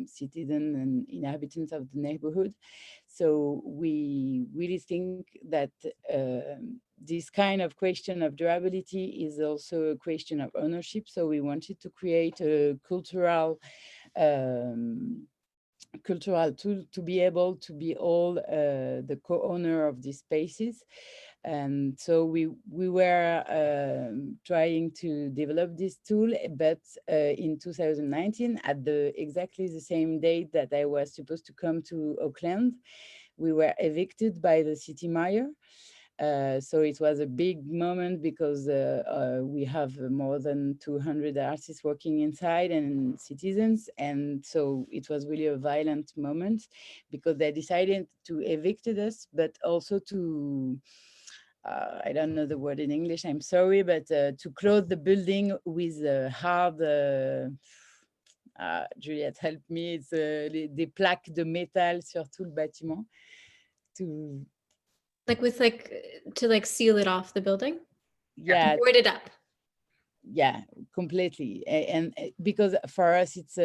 citizens and inhabitants of the neighborhood. So we really think that this kind of question of durability is also a question of ownership. So we wanted to create a cultural tool to be able to be all the co-owner of these spaces. And so we were trying to develop this tool, but in 2019, at exactly the same date that I was supposed to come to Oakland, we were evicted by the city mayor. So it was a big moment because we have more than 200 artists working inside and citizens. And so it was really a violent moment because they decided to evict us, but also to, I don't know the word in English, I'm sorry, but to close the building with a hard, Juliette, help me, it's des plaques de métal sur tout le bâtiment. To seal it off the building? Yeah. To board it up. Yeah, completely. And because for us, it's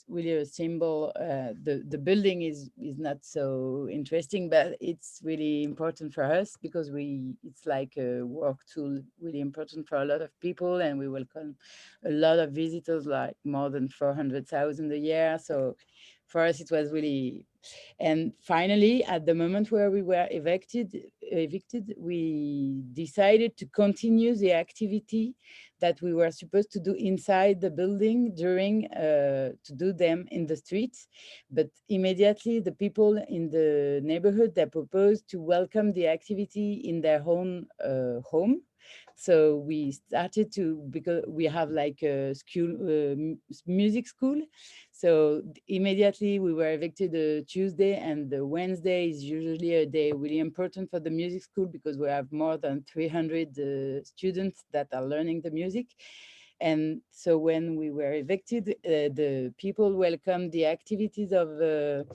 really a symbol. The building is not so interesting, but it's really important for us because it's like a work tool, really important for a lot of people, and we welcome a lot of visitors, like more than 400,000 a year. So for us, it was really. And finally, at the moment where we were evicted, we decided to continue the activity that we were supposed to do inside the building to do them in the streets. But immediately the people in the neighborhood, they proposed to welcome the activity in their own home. So we started because we have like a school, music school. So immediately we were evicted Tuesday, and the Wednesday is usually a day really important for the music school because we have more than 300 students that are learning the music. And so when we were evicted, the people welcomed the activities of the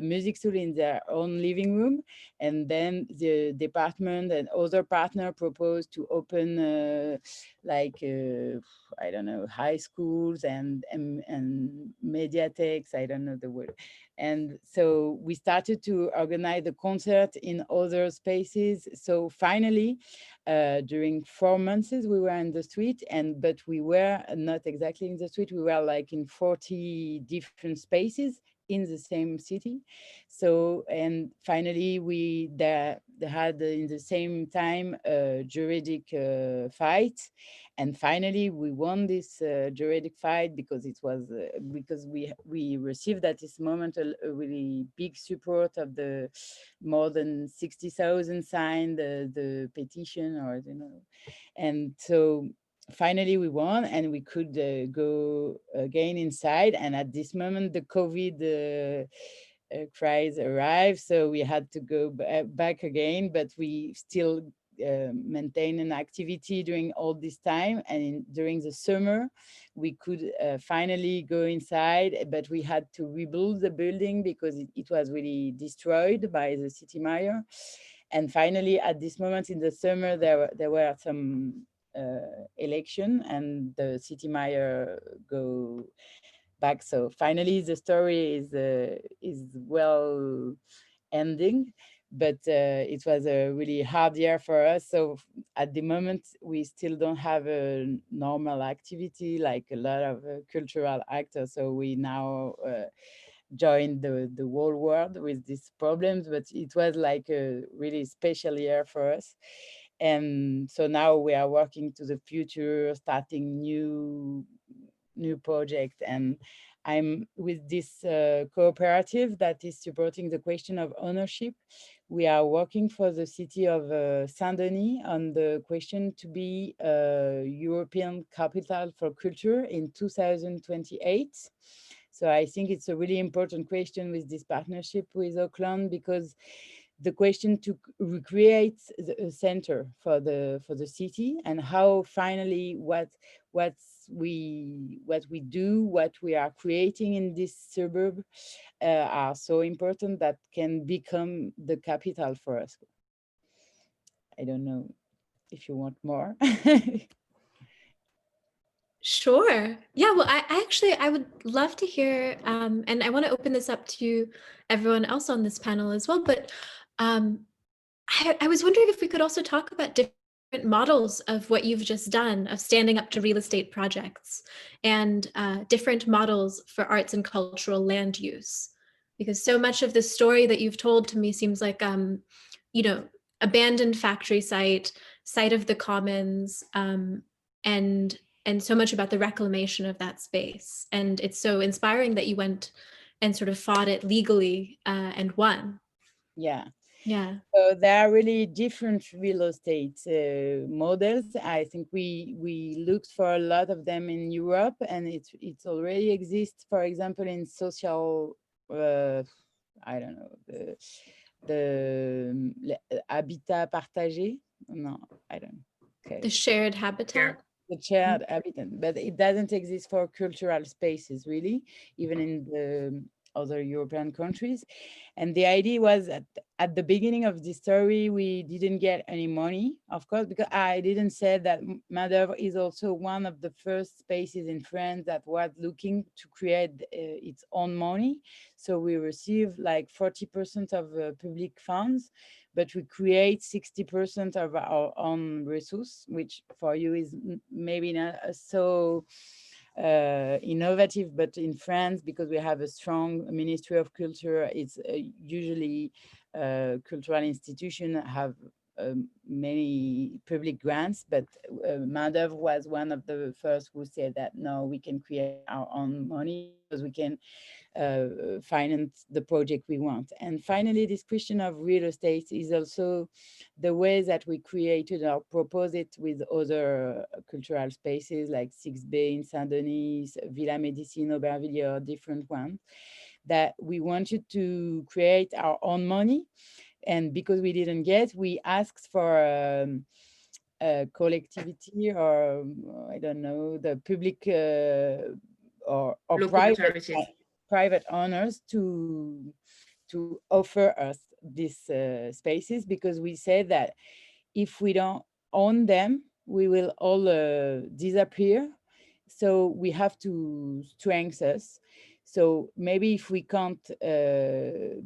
music school in their own living room. And then the department and other partner proposed to open I don't know, high schools and mediatheks, I don't know the word. And so we started to organize the concert in other spaces. So finally, during 4 months, we were in the street, but we were not exactly in the street. We were like in 40 different spaces in the same city. So, and finally we had in the same time a juridic fight. And finally we won this juridic fight because it was, because we received at this moment a really big support of the more than 60,000 signed the petition, or, you know, and so finally we won and we could go again inside. And at this moment the COVID crisis arrived, so we had to go back again, but we still maintain an activity during all this time. And during the summer we could finally go inside, but we had to rebuild the building because it was really destroyed by the city mayor. And finally at this moment in the summer there were some election and the city mayor go back. So finally the story is well ending, but it was a really hard year for us. So at the moment we still don't have a normal activity like a lot of cultural actors. So we now joined the whole world with these problems, but it was like a really special year for us. And so now we are working to the future, starting new project. And I'm with this cooperative that is supporting the question of ownership. We are working for the city of Saint-Denis on the question to be a European capital for culture in 2028. So I think it's a really important question with this partnership with Oakland, because the question to recreate a center for the city, and how finally what we do, what we are creating in this suburb are so important that can become the capital for us. I don't know if you want more. Sure. Yeah, well, I would love to hear, and I want to open this up to everyone else on this panel as well, but I was wondering if we could also talk about different models of what you've just done, of standing up to real estate projects, and different models for arts and cultural land use. Because so much of the story that you've told to me seems like, you know, abandoned factory site of the commons, and so much about the reclamation of that space. And it's so inspiring that you went and sort of fought it legally and won. Yeah. Yeah. So there are really different real estate models. I think we looked for a lot of them in Europe, and it already exists, for example, in social, I don't know, the habitat partagé. No, I don't know. Okay. The shared habitat. The shared habitat, but it doesn't exist for cultural spaces, really, even in the other European countries. And the idea was that at the beginning of the story, we didn't get any money, of course, because I didn't say that Main-d'œuvre is also one of the first spaces in France that was looking to create its own money. So we received like 40% of public funds, but we create 60% of our own resource, which for you is maybe not so innovative, but in France, because we have a strong Ministry of Culture, it's usually cultural institutions have many public grants, but Main-d'œuvre was one of the first who said that no, we can create our own money because we can finance the project we want. And finally, this question of real estate is also the way that we created or proposed it with other cultural spaces like 6B in Saint-Denis, Villa Médicine, Aubervilliers, different ones, that we wanted to create our own money. And because we didn't get, we asked for collectivity or I don't know, the public or private owners to offer us these spaces, because we say that if we don't own them, we will all disappear. So we have to strengthen us. So maybe if we can't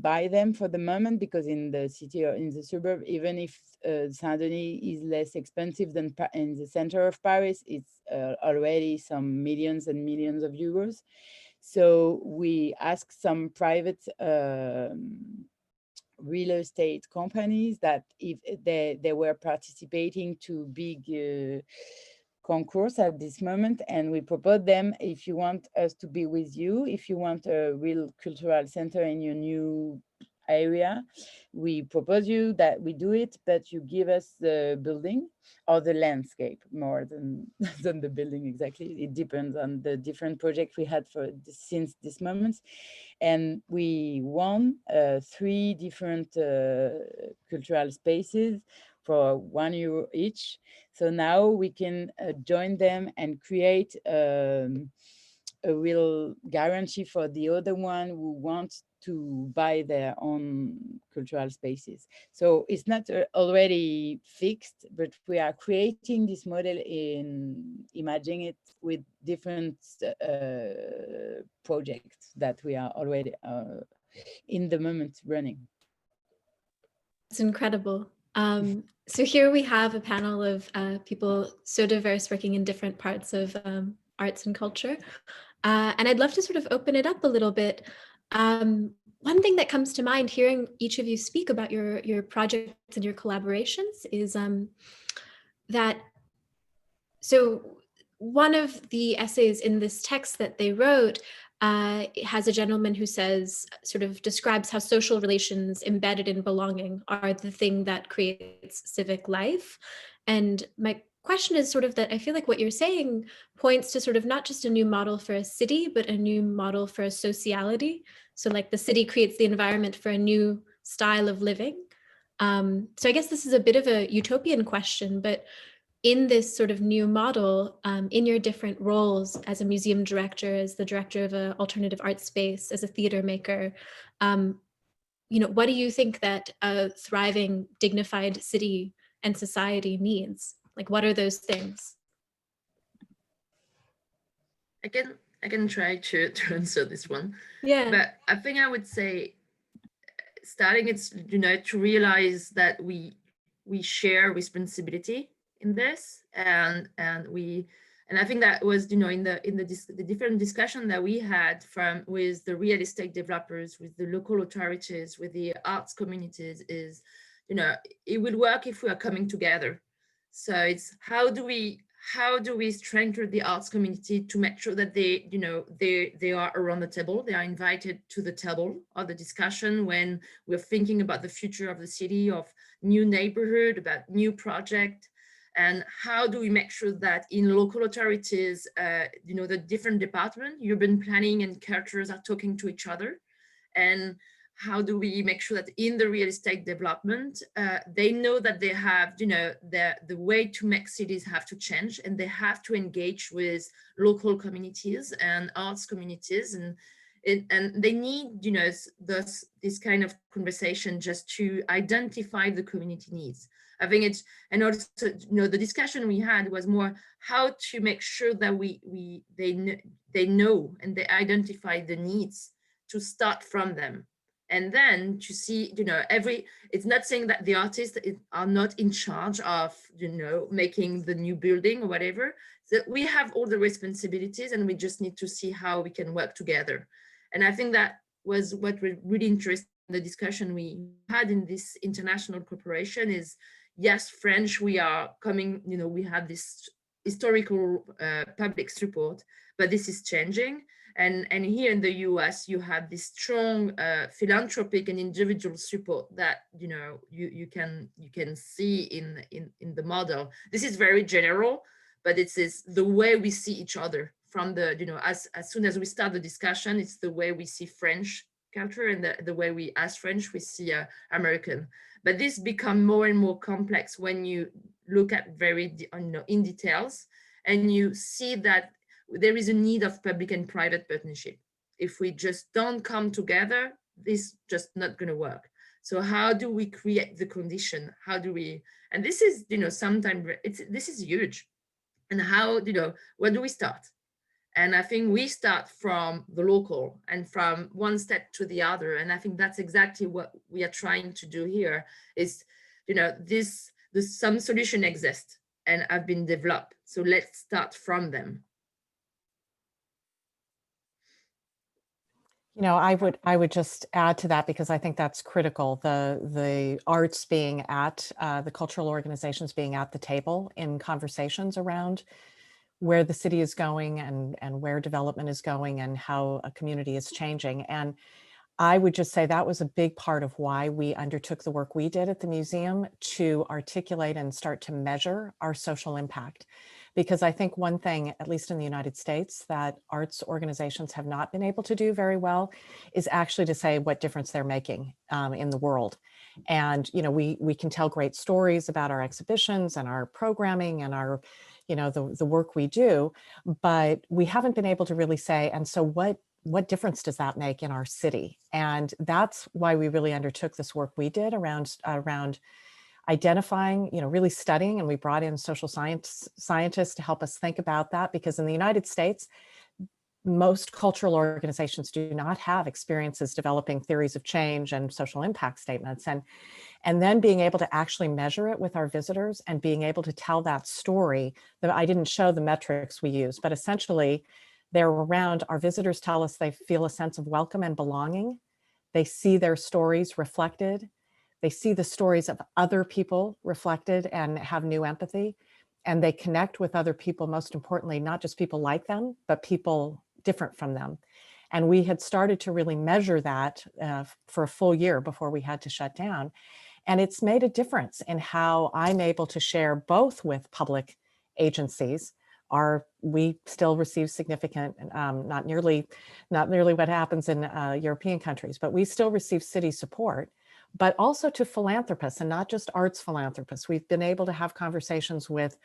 buy them for the moment, because in the city or in the suburb, even if Saint-Denis is less expensive than in the center of Paris, it's already some millions and millions of euros. So we asked some private real estate companies that if they were participating to big concourse at this moment, and we proposed them, if you want us to be with you, if you want a real cultural center in your new area, we propose you that we do it, but you give us the building or the landscape more than the building exactly. It depends on the different projects we had since this moment. And we won 3 different cultural spaces for €1 each. So now we can join them and create a real guarantee for the other one who wants to buy their own cultural spaces. So it's not already fixed, but we are creating this model in imagining it with different projects that we are already in the moment running. It's incredible. So here we have a panel of people so diverse working in different parts of arts and culture. And I'd love to sort of open it up a little bit. One thing that comes to mind hearing each of you speak about your projects and your collaborations is that, so one of the essays in this text that they wrote has a gentleman who says, sort of describes how social relations embedded in belonging are the thing that creates civic life. And my question is sort of that I feel like what you're saying points to sort of not just a new model for a city, but a new model for a sociality. So like the city creates the environment for a new style of living. So I guess this is a bit of a utopian question, but in this sort of new model, in your different roles as a museum director, as the director of an alternative art space, as a theater maker, you know, what do you think that a thriving, dignified city and society needs? Like, what are those things? I can try to answer this one. Yeah. But I think I would say, starting it's, you know, to realize that we share responsibility in this, and I think that was, you know, in the different discussion that we had with the real estate developers, with the local authorities, with the arts communities, is, you know, it will work if we are coming together. So it's how do we strengthen the arts community to make sure that they, you know, they are around the table, they are invited to the table of the discussion when we're thinking about the future of the city, of new neighborhood, about new project. And how do we make sure that in local authorities, you know, the different departments, urban planning and cultures are talking to each other? And how do we make sure that in the real estate development, they know that they have, you know, the way to make cities have to change, and they have to engage with local communities and arts communities, and they need, you know, this kind of conversation just to identify the community needs. I think it's, and also, you know, the discussion we had was more how to make sure that they know and they identify the needs, to start from them. And then to see, you know, it's not saying that the artists are not in charge of, you know, making the new building or whatever. So we have all the responsibilities, and we just need to see how we can work together. And I think that was what was really interesting in the discussion we had in this international cooperation is, yes, French, we are coming, you know, we have this historical public support, but this is changing. And here in the US, you have this strong philanthropic and individual support that, you know, you can see in the model. This is very general, but it's the way we see each other from the, you know, as soon as we start the discussion, it's the way we see French culture, and the way we, as French, we see American. But this become more and more complex when you look at very in details, and you see that there is a need of public and private partnership. If we just don't come together, this just not going to work. So how do we create the condition? How do we, and this is, sometimes this is huge. And how, where do we start? And I think we start from the local and from one step to the other. And I think that's exactly what we are trying to do here is, some solution exists and have been developed. So let's start from them. I would just add to that, because I think that's critical. The arts being at, the cultural organizations being at the table in conversations around where the city is going and where development is going and how a community is changing. And I would just say that was a big part of why we undertook the work we did at the museum to articulate and start to measure our social impact. Because I think one thing, at least in the United States, that arts organizations have not been able to do very well is actually to say what difference they're making in the world. And, we can tell great stories about our exhibitions and our programming and our, the work we do, but we haven't been able to really say, and so what difference does that make in our city? And that's why we really undertook this work we did around identifying, really studying, and we brought in social scientists to help us think about that, because in the United States, most cultural organizations do not have experiences developing theories of change and social impact statements. And then being able to actually measure it with our visitors and being able to tell that story. That I didn't show the metrics we use, but essentially they're around, our visitors tell us they feel a sense of welcome and belonging. They see their stories reflected. They see the stories of other people reflected and have new empathy. And they connect with other people, most importantly, not just people like them, but people different from them. And we had started to really measure that for a full year before we had to shut down. And it's made a difference in how I'm able to share both with public agencies. We still receive significant, not nearly what happens in European countries, but we still receive city support, but also to philanthropists, and not just arts philanthropists. We've been able to have conversations with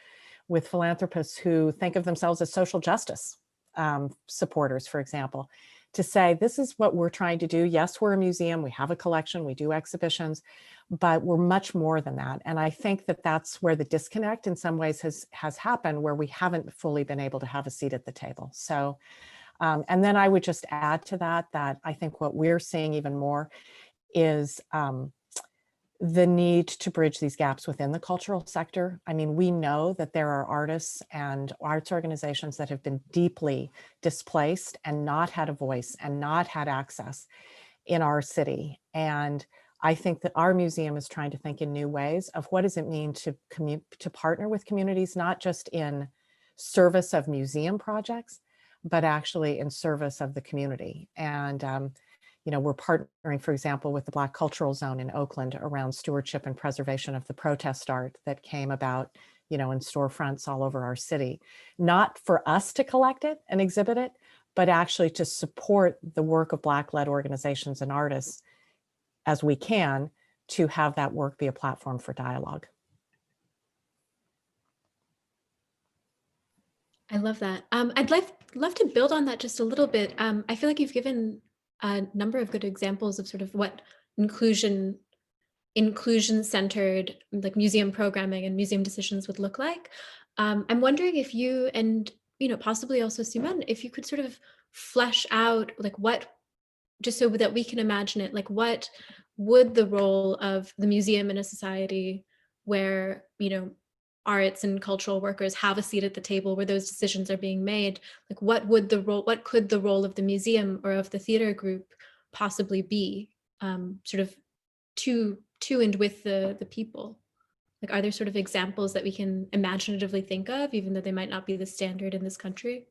philanthropists who think of themselves as social justice supporters, for example, to say, this is what we're trying to do. Yes, we're a museum, we have a collection, we do exhibitions, but we're much more than that. And I think that that's where the disconnect in some ways has happened, where we haven't fully been able to have a seat at the table. So, and then I would just add to that I think what we're seeing even more is the need to bridge these gaps within the cultural sector. I mean, we know that there are artists and arts organizations that have been deeply displaced and not had a voice and not had access in our city. And I think that our museum is trying to think in new ways of what does it mean to partner with communities, not just in service of museum projects, but actually in service of the community. And we're partnering, for example, with the Black Cultural Zone in Oakland around stewardship and preservation of the protest art that came about, in storefronts all over our city. Not for us to collect it and exhibit it, but actually to support the work of Black-led organizations and artists as we can, to have that work be a platform for dialogue. I love that. I'd love to build on that just a little bit. I feel like you've given a number of good examples of sort of what inclusion-centered like museum programming and museum decisions would look like. I'm wondering if you and possibly also Simón, if you could sort of flesh out like what, just so that we can imagine it, like what would the role of the museum in a society where arts and cultural workers have a seat at the table where those decisions are being made, like what could the role of the museum or of the theater group possibly be, sort of to and with the people? Like, are there sort of examples that we can imaginatively think of, even though they might not be the standard in this country?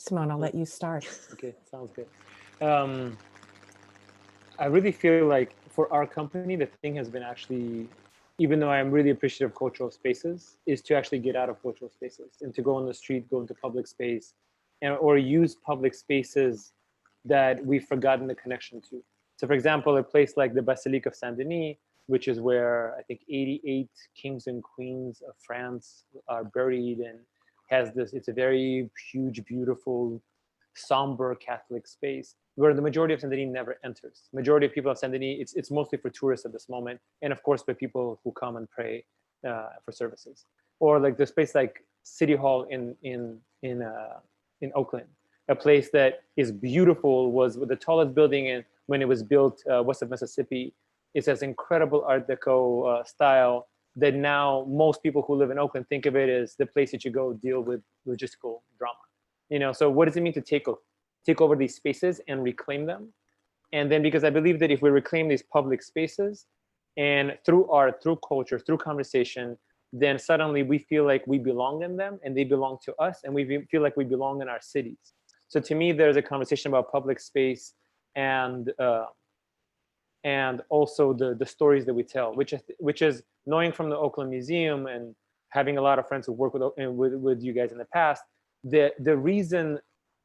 Simón, I'll let you start. Okay, sounds good. I really feel like for our company, the thing has been actually, even though I am really appreciative of cultural spaces, is to actually get out of cultural spaces and to go on the street, go into public space, or use public spaces that we've forgotten the connection to. So for example, a place like the Basilique of Saint-Denis which is where I think 88 kings and queens of France are buried, and has this, it's a very huge, beautiful, somber Catholic space where the majority of Saint-Denis never enters. Majority of people of Saint-Denis, it's mostly for tourists at this moment, and of course by people who come and pray for services. Or like the space like City Hall in Oakland, a place that is beautiful, was the tallest building in, when it was built west of Mississippi. It has incredible Art Deco style that now most people who live in Oakland think of it as the place that you go deal with logistical drama. You know, so what does it mean to take over these spaces and reclaim them? And then, because I believe that if we reclaim these public spaces, and through art, through culture, through conversation, then suddenly we feel like we belong in them and they belong to us, and we feel like we belong in our cities. So to me, there's a conversation about public space and also the stories that we tell, which is knowing from the Oakland Museum and having a lot of friends who work with you guys in the past, the reason,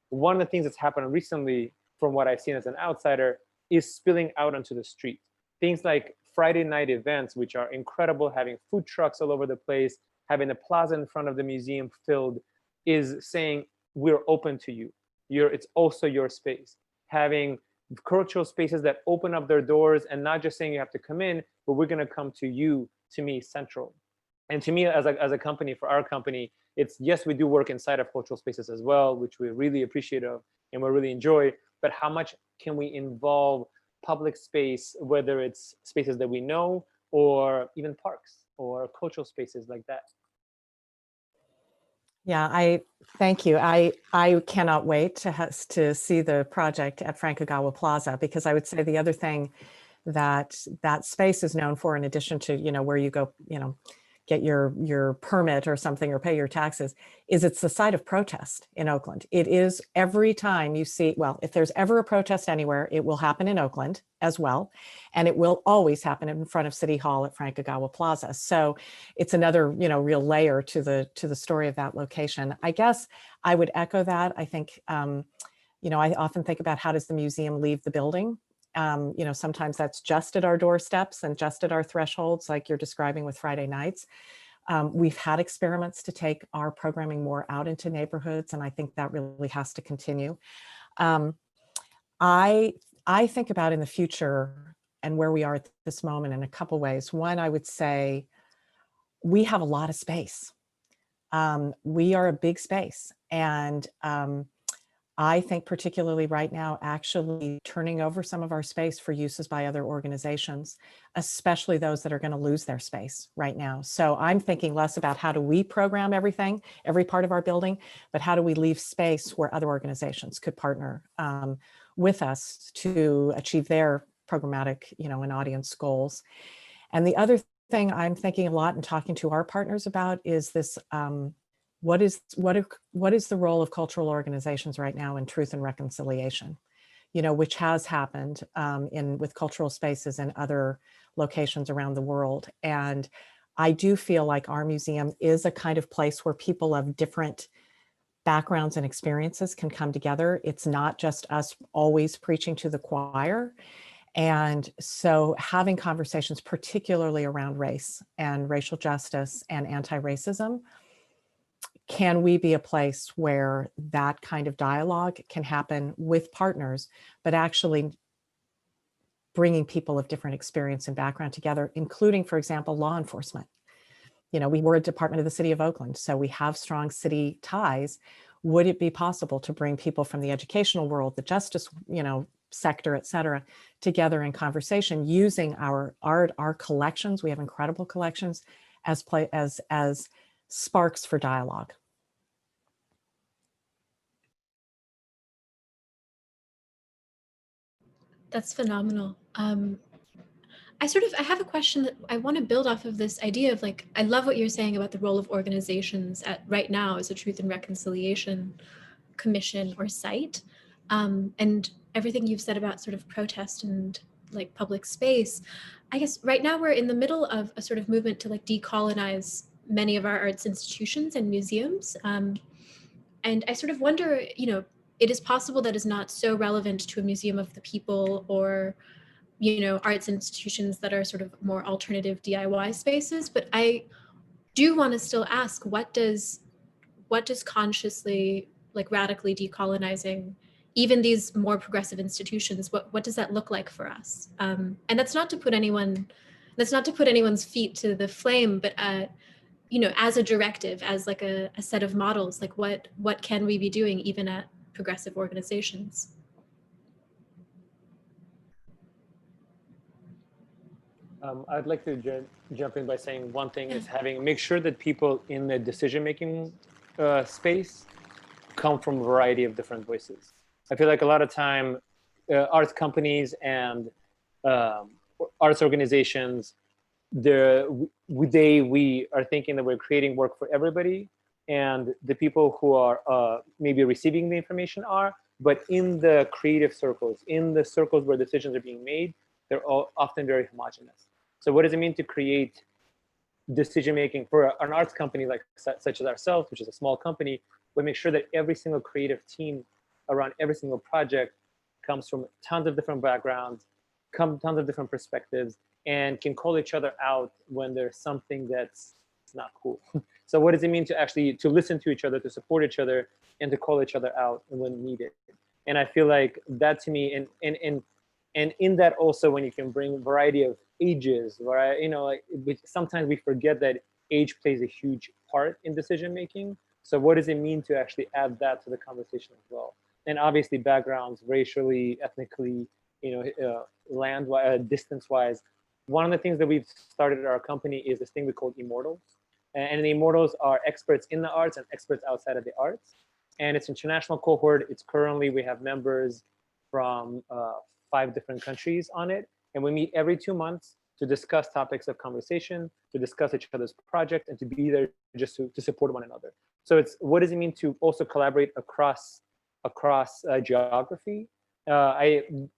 one of the things that's happened recently from what I've seen as an outsider is spilling out onto the street. Things like Friday night events, which are incredible, having food trucks all over the place, having the plaza in front of the museum filled, is saying, we're open to you. It's also your space. Having cultural spaces that open up their doors and not just saying you have to come in, but we're gonna come to you, to me, central. And to me, as a company, for our company, it's, yes, we do work inside of cultural spaces as well, which we really appreciate of and we really enjoy, but how much can we involve public space, whether it's spaces that we know or even parks or cultural spaces like that? Yeah, I thank you. I cannot wait to see the project at Francogawa Plaza, because I would say the other thing that space is known for, in addition to, you know, where you go, you know, get your permit or something or pay your taxes, is it's the site of protest in Oakland. It is, every time you see, well, if there's ever a protest anywhere, it will happen in Oakland as well. And it will always happen in front of City Hall at Francogawa Plaza. So it's another, you know, real layer to the story of that location. I guess I would echo that. I think, you know, I often think about, how does the museum leave the building? You know, sometimes that's just at our doorsteps and just at our thresholds, like you're describing with Friday nights. We've had experiments to take our programming more out into neighborhoods, and I think that really has to continue. I think about in the future and where we are at this moment in a couple ways. One, I would say we have a lot of space. We are a big space, and I think particularly right now, actually turning over some of our space for uses by other organizations, especially those that are going to lose their space right now. So I'm thinking less about how do we program everything, every part of our building, but how do we leave space where other organizations could partner with us to achieve their programmatic, you know, and audience goals. And the other thing I'm thinking a lot and talking to our partners about is this, what is the role of cultural organizations right now in truth and reconciliation, you know, which has happened with cultural spaces in other locations around the world. And I do feel like our museum is a kind of place where people of different backgrounds and experiences can come together. It's not just us always preaching to the choir. And so having conversations, particularly around race and racial justice and anti-racism, can we be a place where that kind of dialogue can happen with partners, but actually bringing people of different experience and background together, including, for example, law enforcement. You know, we were a department of the city of Oakland, so we have strong city ties. Would it be possible to bring people from the educational world, the justice, you know, sector, et cetera, together in conversation using our art, our collections? We have incredible collections as sparks for dialogue. That's phenomenal. I have a question that I want to build off of this idea of, like, I love what you're saying about the role of organizations right now as a Truth and Reconciliation Commission or site, and everything you've said about sort of protest and like public space. I guess right now we're in the middle of a sort of movement to like decolonize many of our arts institutions and museums. And I sort of wonder, you know, it is possible that is not so relevant to a museum of the people or arts institutions that are sort of more alternative DIY spaces. But I do want to still ask, what does consciously, like radically decolonizing even these more progressive institutions, what does that look like for us? And that's not to put anyone's feet to the flame, but as a directive, as like a set of models, like what can we be doing even at progressive organizations? I'd like to jump in by saying one thing is make sure that people in the decision-making space come from a variety of different voices. I feel like a lot of time arts companies and arts organizations, we are thinking that we're creating work for everybody, and the people who are maybe receiving the information are, but in the creative circles, in the circles where decisions are being made, they're all often very homogenous. So what does it mean to create decision-making for an arts company such as ourselves, which is a small company? We make sure that every single creative team around every single project comes from tons of different backgrounds, tons of different perspectives, and can call each other out when there's something that's not cool. So what does it mean to listen to each other, to support each other, and to call each other out when needed? And I feel like that to me, and in that also, when you can bring a variety of ages, right? Sometimes we forget that age plays a huge part in decision making. So what does it mean to actually add that to the conversation as well? And obviously backgrounds, racially, ethnically, land-wise, distance-wise. One of the things that we've started at our company is this thing we call Immortals. And the Immortals are experts in the arts and experts outside of the arts. And it's an international cohort. We have members from 5 different countries on it. And we meet every 2 months to discuss topics of conversation, to discuss each other's project, and to be there just to support one another. So it's, what does it mean to also collaborate across geography?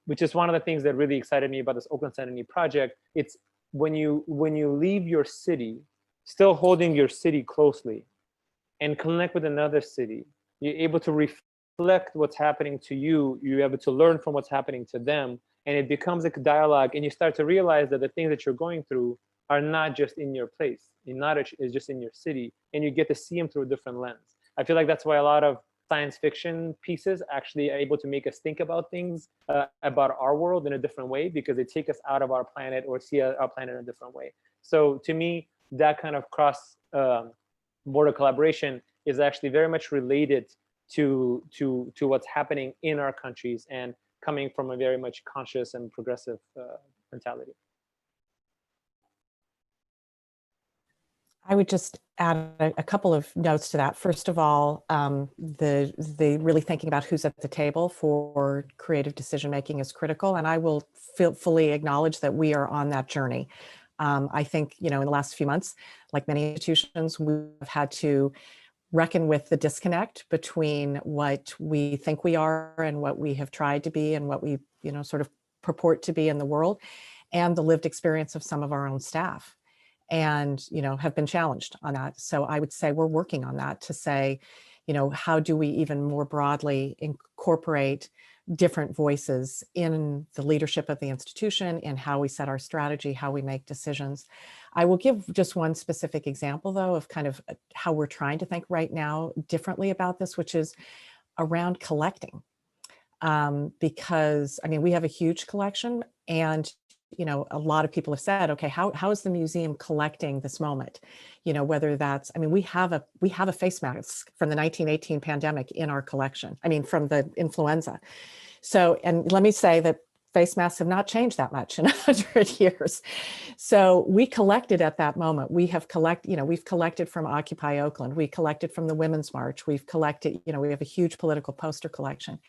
Which is one of the things that really excited me about this Oakland Saint-Denis project. It's when you leave your city, still holding your city closely, and connect with another city, you're able to reflect what's happening to you. You're able to learn from what's happening to them, and it becomes a dialogue. And you start to realize that the things that you're going through are not just in your place, it's just in your city, and you get to see them through a different lens. I feel like that's why a lot of science fiction pieces actually are able to make us think about things about our world in a different way, because they take us out of our planet or see our planet in a different way. So to me, that kind of cross border collaboration is actually very much related to what's happening in our countries and coming from a very much conscious and progressive mentality. I would just add a couple of notes to that. First of all, the really thinking about who's at the table for creative decision-making is critical. And I will fully acknowledge that we are on that journey. I think, in the last few months, like many institutions, we've had to reckon with the disconnect between what we think we are and what we have tried to be and what we, sort of purport to be in the world, and the lived experience of some of our own staff, and have been challenged on that. So I would say we're working on that to say, how do we even more broadly incorporate different voices in the leadership of the institution, in how we set our strategy, how we make decisions. I will give just one specific example, though, of kind of how we're trying to think right now differently about this, which is around collecting. Because, we have a huge collection, and a lot of people have said, okay, how is the museum collecting this moment? Whether that's, we have a face mask from the 1918 pandemic in our collection. From the influenza. So, and let me say that face masks have not changed that much in 100 years. So we collected at that moment. We've collected from Occupy Oakland. We collected from the Women's March. We've collected, we have a huge political poster collection.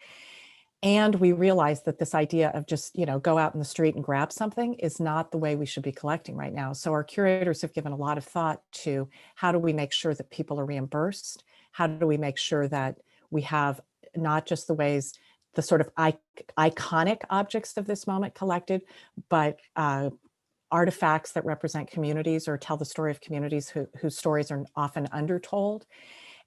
And we realized that this idea of just, go out in the street and grab something is not the way we should be collecting right now. So our curators have given a lot of thought to how do we make sure that people are reimbursed? How do we make sure that we have not just the sort of iconic objects of this moment collected, but artifacts that represent communities or tell the story of communities whose stories are often undertold?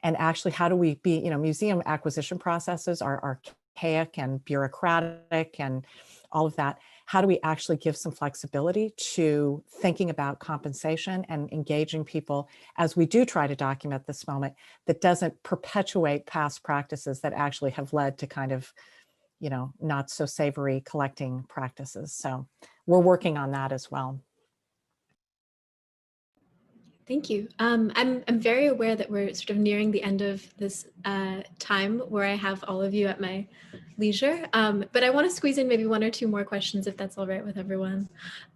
And actually, how do we be, museum acquisition processes are archaic and bureaucratic and all of that. how do we actually give some flexibility to thinking about compensation and engaging people as we do try to document this moment that doesn't perpetuate past practices that actually have led to kind of, you know, not so savory collecting practices. So we're working on that as well. Thank you. I'm very aware that we're sort of nearing the end of this time where I have all of you at my leisure, but I want to squeeze in maybe one or two more questions if that's all right with everyone.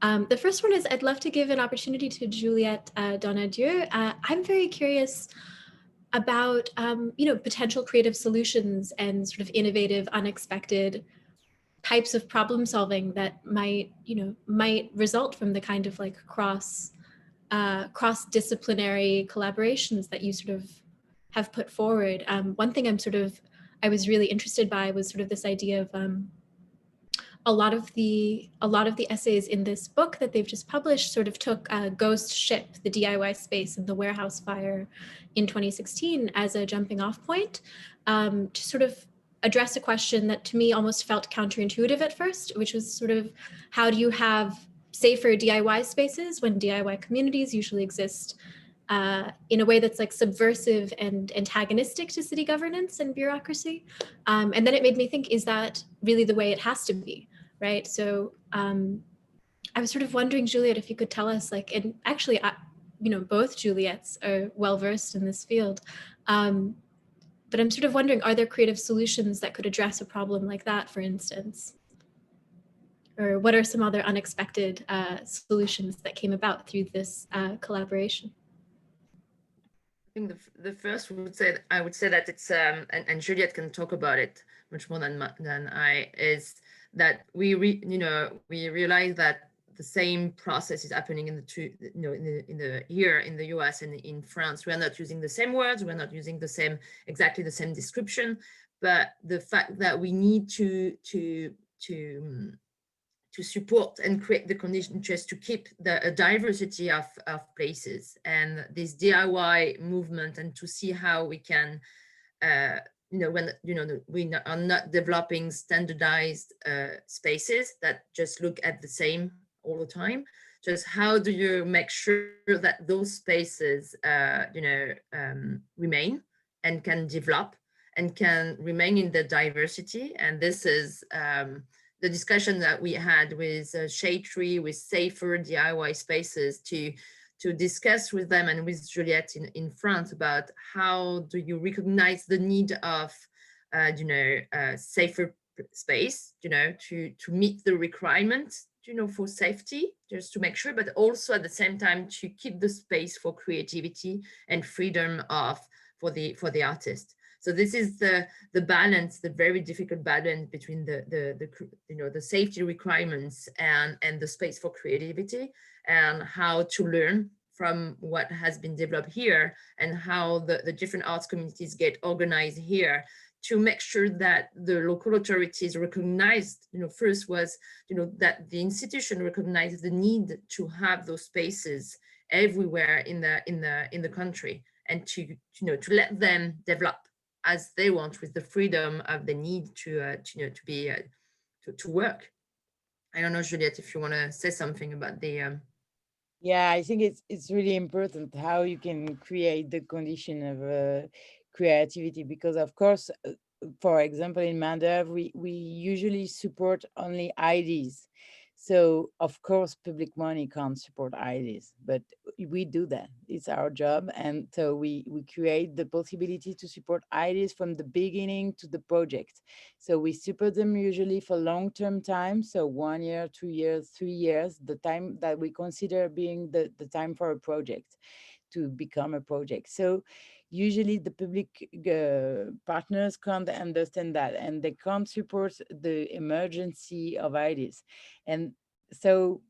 The first one is I'd love to give an opportunity to Juliette Donadieu. I'm very curious about you know, potential creative solutions and sort of innovative, unexpected types of problem solving that might, you know, might result from the kind of like cross-disciplinary collaborations that you sort of have put forward. One thing I was really interested by was sort of this idea of a lot of the essays in this book that they've just published sort of took Ghost Ship, the DIY space and the warehouse fire in 2016 as a jumping off point to sort of address a question that to me almost felt counterintuitive at first, which was sort of how do you have safer DIY spaces when DIY communities usually exist in a way that's like subversive and antagonistic to city governance and bureaucracy. And then it made me think, is that really the way it has to be, right? So I was sort of wondering, Juliette, if you could tell us, like, and actually, you know, both Juliettes are well-versed in this field, but I'm sort of wondering, are there creative solutions that could address a problem like that, for instance? Or what are some other unexpected solutions that came about through this collaboration? I think the first I would say that it's and Juliette can talk about it much more than I, is that we realize that the same process is happening in the two, you know, here in the US and in France. We are not using the same words, we're not using exactly the same description, but the fact that we need to support and create the conditions just to keep a diversity of places and this DIY movement, and to see how we can, when we are not developing standardized spaces that just look at the same all the time. Just how do you make sure that those spaces, remain and can develop and can remain in the diversity? And this is the discussion that we had with Shade Tree, with safer DIY spaces, to discuss with them and with Juliette in France about how do you recognize the need of, safer space, to meet the requirements, for safety, just to make sure, but also at the same time to keep the space for creativity and freedom for the artist. So this is the balance, the very difficult balance between the safety requirements and the space for creativity, and how to learn from what has been developed here and how the different arts communities get organized here to make sure that the local authorities recognized, first was, that the institution recognized the need to have those spaces everywhere in the country, and to let them develop as they want, with the freedom of the need to work. I don't know, Juliette, if you want to say something about the. Yeah, I think it's really important how you can create the condition of creativity, because of course, for example, in Main-d'oeuvre, we usually support only ideas. So of course, public money can't support ideas, but we do that. It's our job. And so we create the possibility to support ideas from the beginning to the project. So we support them usually for long-term time. So 1 year, 2 years, 3 years, the time that we consider being the time for a project to become a project. So usually the public partners can't understand that, and they can't support the emergency of ideas. And so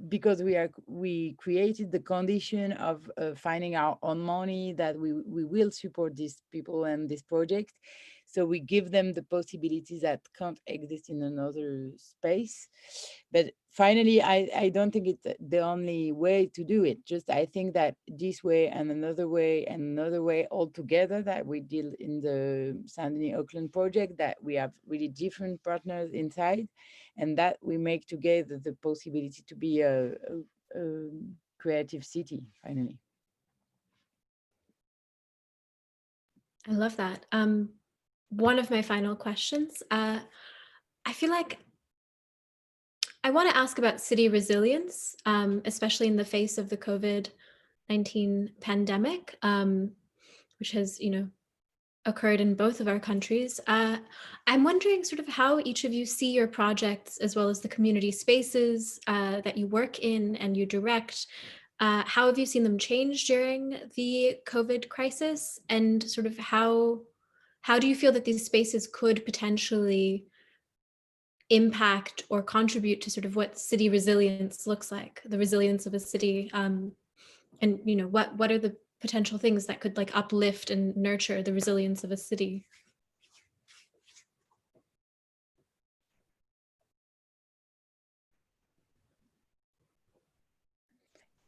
because we created the condition of finding our own money that we will support these people and this project. So we give them the possibilities that can't exist in another space. But finally, I don't think it's the only way to do it. Just I think that this way and another way all together that we did in the Saint-Denis Oakland project, that we have really different partners inside, and that we make together the possibility to be a creative city, finally. I love that. One of my final questions, I feel like I want to ask about city resilience, especially in the face of the COVID-19 pandemic, which has, occurred in both of our countries. I'm wondering sort of how each of you see your projects, as well as the community spaces that you work in and you direct. How have you seen them change during the COVID crisis? And sort of how do you feel that these spaces could potentially impact or contribute to sort of what city resilience looks like, the resilience of a city? And what are the potential things that could like uplift and nurture the resilience of a city?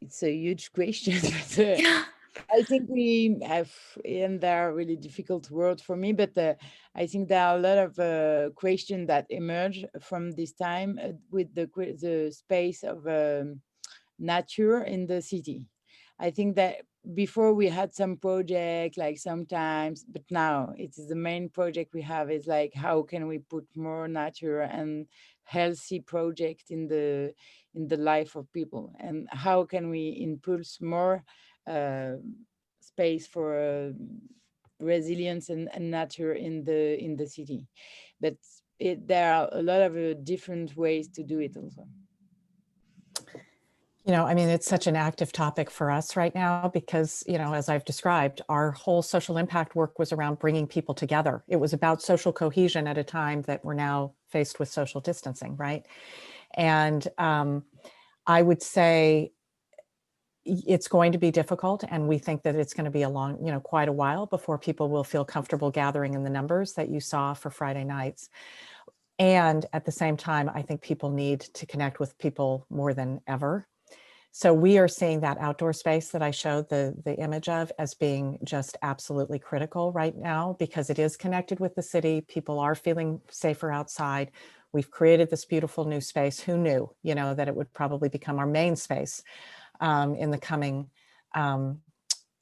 It's a huge question. I think we have, and there are really difficult words for me, but I think there are a lot of questions that emerge from this time with the space of nature in the city. I think that before we had some project, like sometimes, but now it is the main project we have is like, how can we put more nature and healthy project in the life of people, and how can we impulse more space for resilience and nature in the city. But there are a lot of different ways to do it also. I mean, it's such an active topic for us right now because, as I've described, our whole social impact work was around bringing people together. It was about social cohesion at a time that we're now faced with social distancing, right? And I would say it's going to be difficult, and we think that it's going to be quite a while before people will feel comfortable gathering in the numbers that you saw for Friday nights. And at the same time, I think people need to connect with people more than ever. So we are seeing that outdoor space that I showed the image of as being just absolutely critical right now, because it is connected with the city. People are feeling safer outside. We've created this beautiful new space. Who knew, that it would probably become our main space in the coming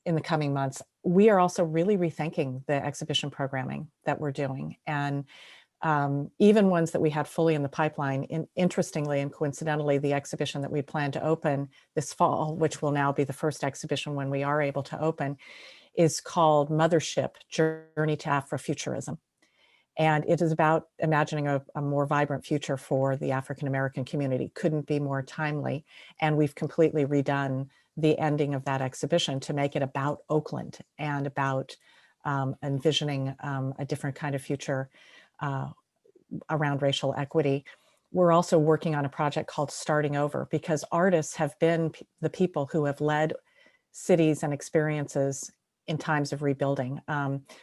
months. We are also really rethinking the exhibition programming that we're doing, and even ones that we had fully in the pipeline. Interestingly and coincidentally, the exhibition that we plan to open this fall, which will now be the first exhibition when we are able to open, is called Mothership: Journey to Afrofuturism. And it is about imagining a more vibrant future for the African-American community. Couldn't be more timely. And we've completely redone the ending of that exhibition to make it about Oakland and about envisioning a different kind of future around racial equity. We're also working on a project called Starting Over, because artists have been the people who have led cities and experiences in times of rebuilding.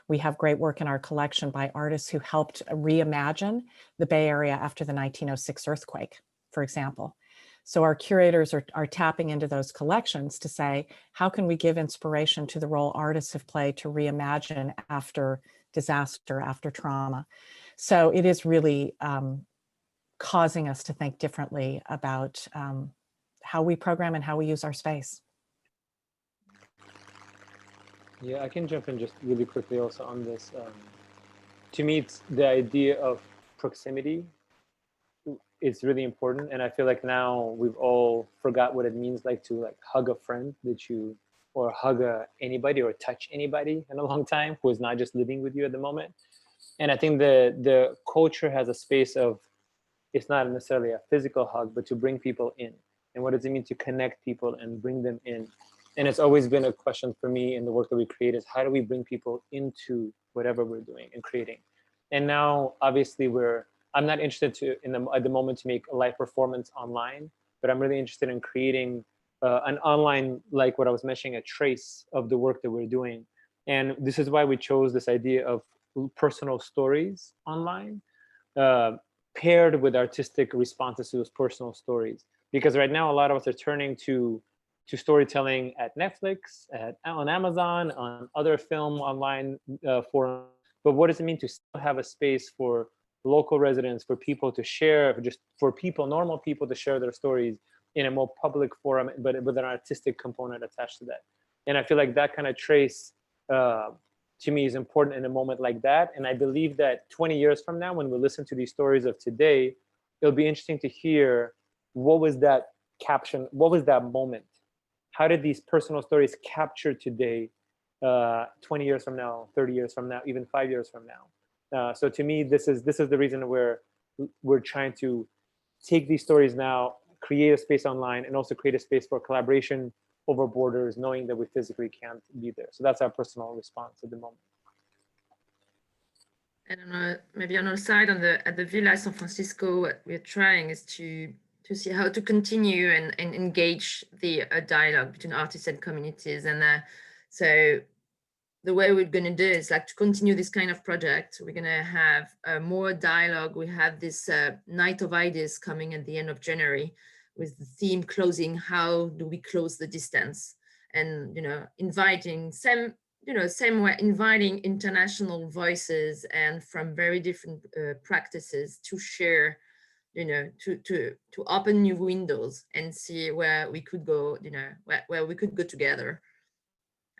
We have great work in our collection by artists who helped reimagine the Bay Area after the 1906 earthquake, for example. So our curators are tapping into those collections to say, how can we give inspiration to the role artists have played to reimagine after disaster, after trauma? So it is really causing us to think differently about how we program and how we use our space. Yeah, I can jump in just really quickly also on this. To me, it's the idea of proximity is really important. And I feel like now we've all forgot what it means like to hug a friend or hug anybody or touch anybody in a long time who is not just living with you at the moment. And I think the culture has a space of, it's not necessarily a physical hug, but to bring people in. And what does it mean to connect people and bring them in? And it's always been a question for me in the work that we create is, how do we bring people into whatever we're doing and creating? And now, obviously, I'm not interested at the moment to make a live performance online, but I'm really interested in creating an online, like what I was mentioning, a trace of the work that we're doing. And this is why we chose this idea of personal stories online, paired with artistic responses to those personal stories. Because right now, a lot of us are turning to storytelling at Netflix, on Amazon, on other film online forums. But what does it mean to still have a space for local residents, for people to share, just for people, normal people to share their stories in a more public forum, but with an artistic component attached to that? And I feel like that kind of trace, to me, is important in a moment like that. And I believe that 20 years from now, when we listen to these stories of today, it'll be interesting to hear what was that caption, what was that moment? How did these personal stories capture today, 20 years from now, 30 years from now, even 5 years from now? So to me, this is the reason we're trying to take these stories now, create a space online, and also create a space for collaboration over borders, knowing that we physically can't be there. So that's our personal response at the moment. I don't know, maybe on our side, at the Villa San Francisco, what we're trying is to see how to continue and engage the dialogue between artists and communities. And so the way we're going to do is like to continue this kind of project. We're going to have more dialogue. We have this Night of Ideas coming at the end of January with the theme closing. How do we close the distance? And, inviting same way, inviting international voices and from very different practices to share, to open new windows and see where we could go, where we could go together.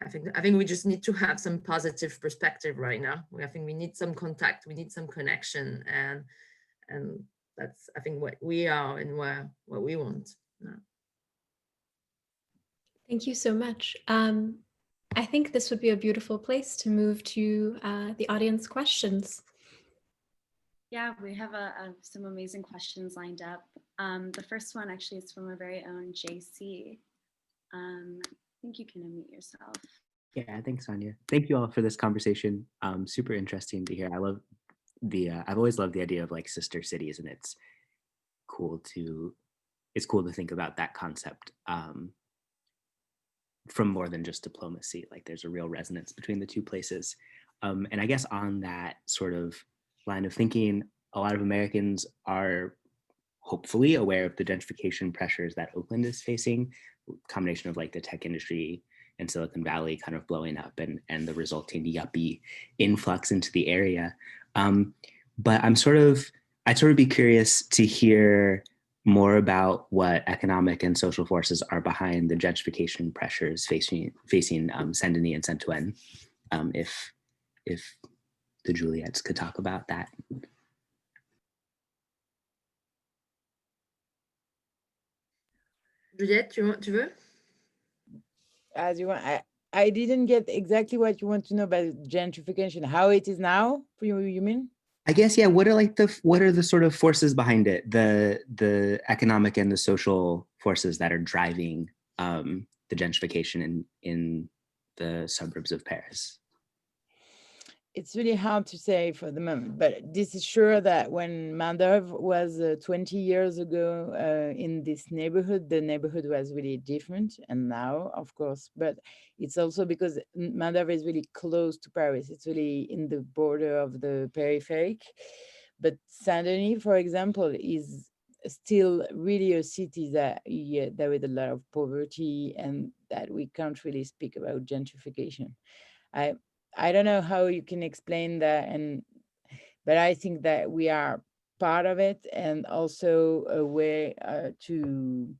I think we just need to have some positive perspective right now. I think we need some contact, we need some connection, and that's, I think, what we are and what we want. Thank you so much. I think this would be a beautiful place to move to the audience questions. Yeah, we have some amazing questions lined up. The first one actually is from our very own JC. I think you can unmute yourself. Yeah, thanks, Sonia. Thank you all for this conversation. Super interesting to hear. I love I've always loved the idea of like sister cities, and it's cool to think about that concept from more than just diplomacy. Like there's a real resonance between the two places. And I guess on that sort of line of thinking, a lot of Americans are hopefully aware of the gentrification pressures that Oakland is facing, combination of like the tech industry and Silicon Valley kind of blowing up and the resulting yuppie influx into the area. But I'd sort of be curious to hear more about what economic and social forces are behind the gentrification pressures facing Saint-Denis and Saint-Ouen. If the Juliettes could talk about that. Juliette, tu veux? As you want. I didn't get exactly what you want to know about gentrification, how it is now, you mean? I guess, yeah, what are the sort of forces behind it, the economic and the social forces that are driving the gentrification in the suburbs of Paris? It's really hard to say for the moment, but this is sure that when Main-d'oeuvre was 20 years ago in this neighborhood, the neighborhood was really different, and now, of course, but it's also because Main-d'oeuvre is really close to Paris. It's really in the border of the peripheric. But Saint-Denis, for example, is still really a city that there is a lot of poverty and that we can't really speak about gentrification. I don't know how you can explain that, but I think that we are part of it, and also a way to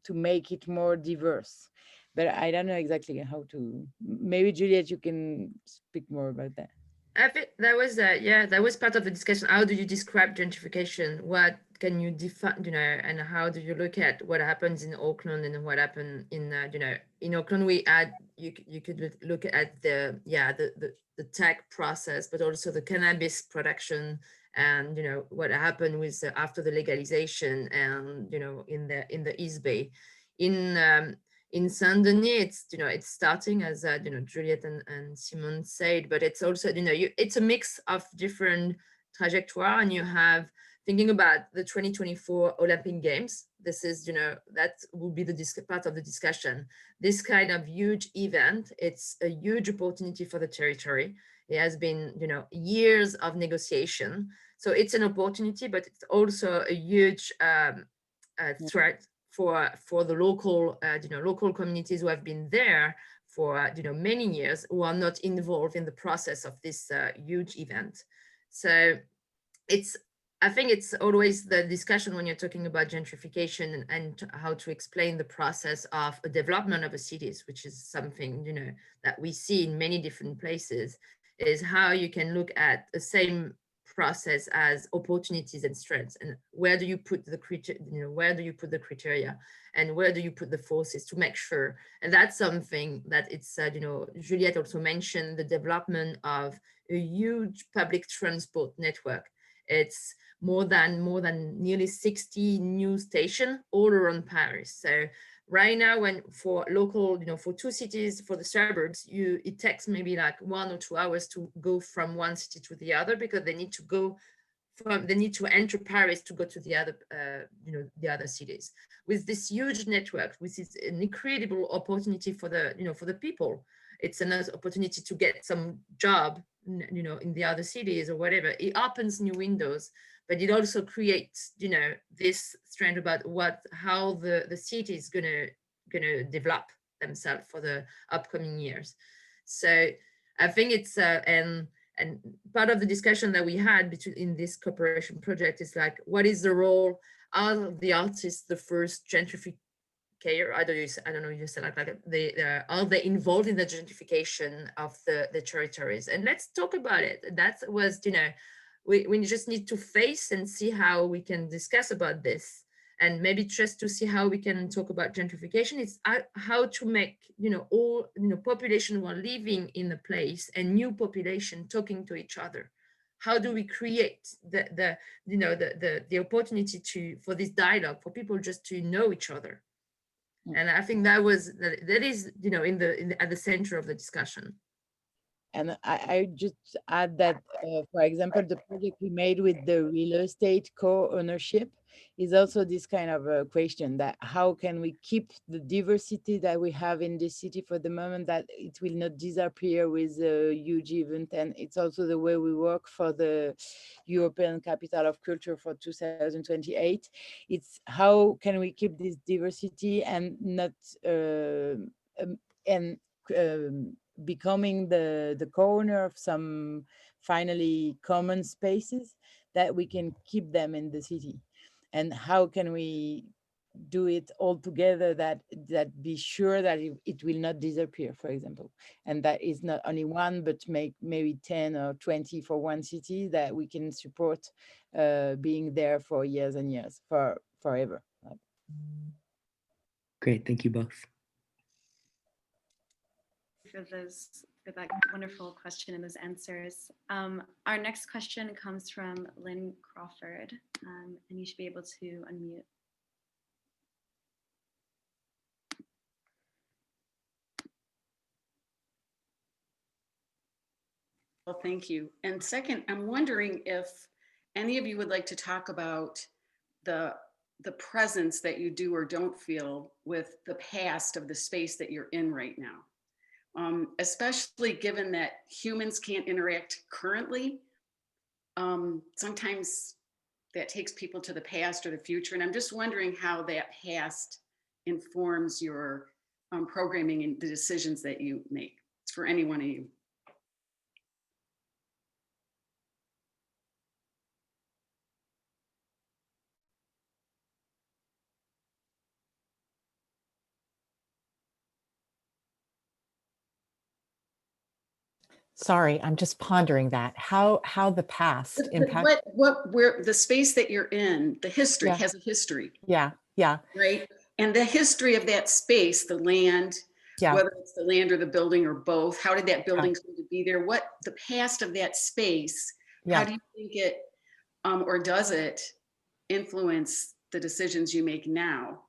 make it more diverse. But I don't know exactly how to. Maybe Juliette, you can speak more about that. I think that was part of the discussion. How do you describe gentrification? What can you define, and how do you look at what happens in Oakland and what happened in, in Oakland? You could look at the tech process, but also the cannabis production, and what happened with after the legalization, and in the East Bay, in Saint-Denis, it's starting as Juliette and Simón said, but it's also it's a mix of different trajectory, and you have thinking about the 2024 Olympic Games. This is that will be the part of the discussion. This kind of huge event, it's a huge opportunity for the territory. There has been, you know, years of negotiation. So it's an opportunity, but it's also a huge threat for the local, you know, local communities who have been there for, you know, many years, who are not involved in the process of this huge event. So I think it's always the discussion when you're talking about gentrification and how to explain the process of a development of a cities, which is something, you know, that we see in many different places, is how you can look at the same process as opportunities and strengths, and where do you put the where do you put the criteria, and where do you put the forces to make sure. And that's something that it's you know, Juliette also mentioned the development of a huge public transport network. It's more than nearly 60 new stations all around Paris. So right now, when for local, you know, for two cities, for the suburbs, it takes maybe like 1 or 2 hours to go from one city to the other, because they need to enter Paris to go to the other, you know, the other cities. With this huge network, which is an incredible opportunity for the, you know, for the people. It's another opportunity to get some job, you know, in the other cities or whatever. It opens new windows, but it also creates, you know, this trend about how the city is gonna develop themselves for the upcoming years. So I think it's and part of the discussion that we had in this cooperation project is like, what is the role of the artists, the first gentrification? I don't know, you said like are they involved in the gentrification of the territories? And let's talk about it. That was, you know, we just need to face and see how we can discuss about this, and maybe just to see how we can talk about gentrification. It's how to make, you know, all, you know, population who are living in the place and new population talking to each other. How do we create the you know, the opportunity for this dialogue, for people just to know each other? And I think that is, you know, at the center of the discussion. And I just add that, for example, the project we made with the real estate co-ownership is also this kind of a question, that how can we keep the diversity that we have in this city for the moment, that it will not disappear with a huge event. And it's also the way we work for the European Capital of Culture for 2028. It's how can we keep this diversity and not becoming the corner of some finally common spaces, that we can keep them in the city. And how can we do it all together, that be sure that it will not disappear, for example, and that is not only one, but make maybe 10 or 20 for one city, that we can support being there for years and years, forever. Great, thank you both. For that wonderful question and those answers. Our next question comes from Lynn Crawford, and you should be able to unmute. Well, thank you. And second, I'm wondering if any of you would like to talk about the presence that you do or don't feel with the past of the space that you're in right now. Especially given that humans can't interact currently. Sometimes that takes people to the past or the future. And I'm just wondering how that past informs your programming and the decisions that you make. It's for any one of you. Sorry, I'm just pondering that. How the past impact where the space that you're in, the history has a history. Yeah. Right. And the history of that space, the land, whether it's the land or the building or both, how did that building come to be there? What the past of that space, how do you think it or does it influence the decisions you make now?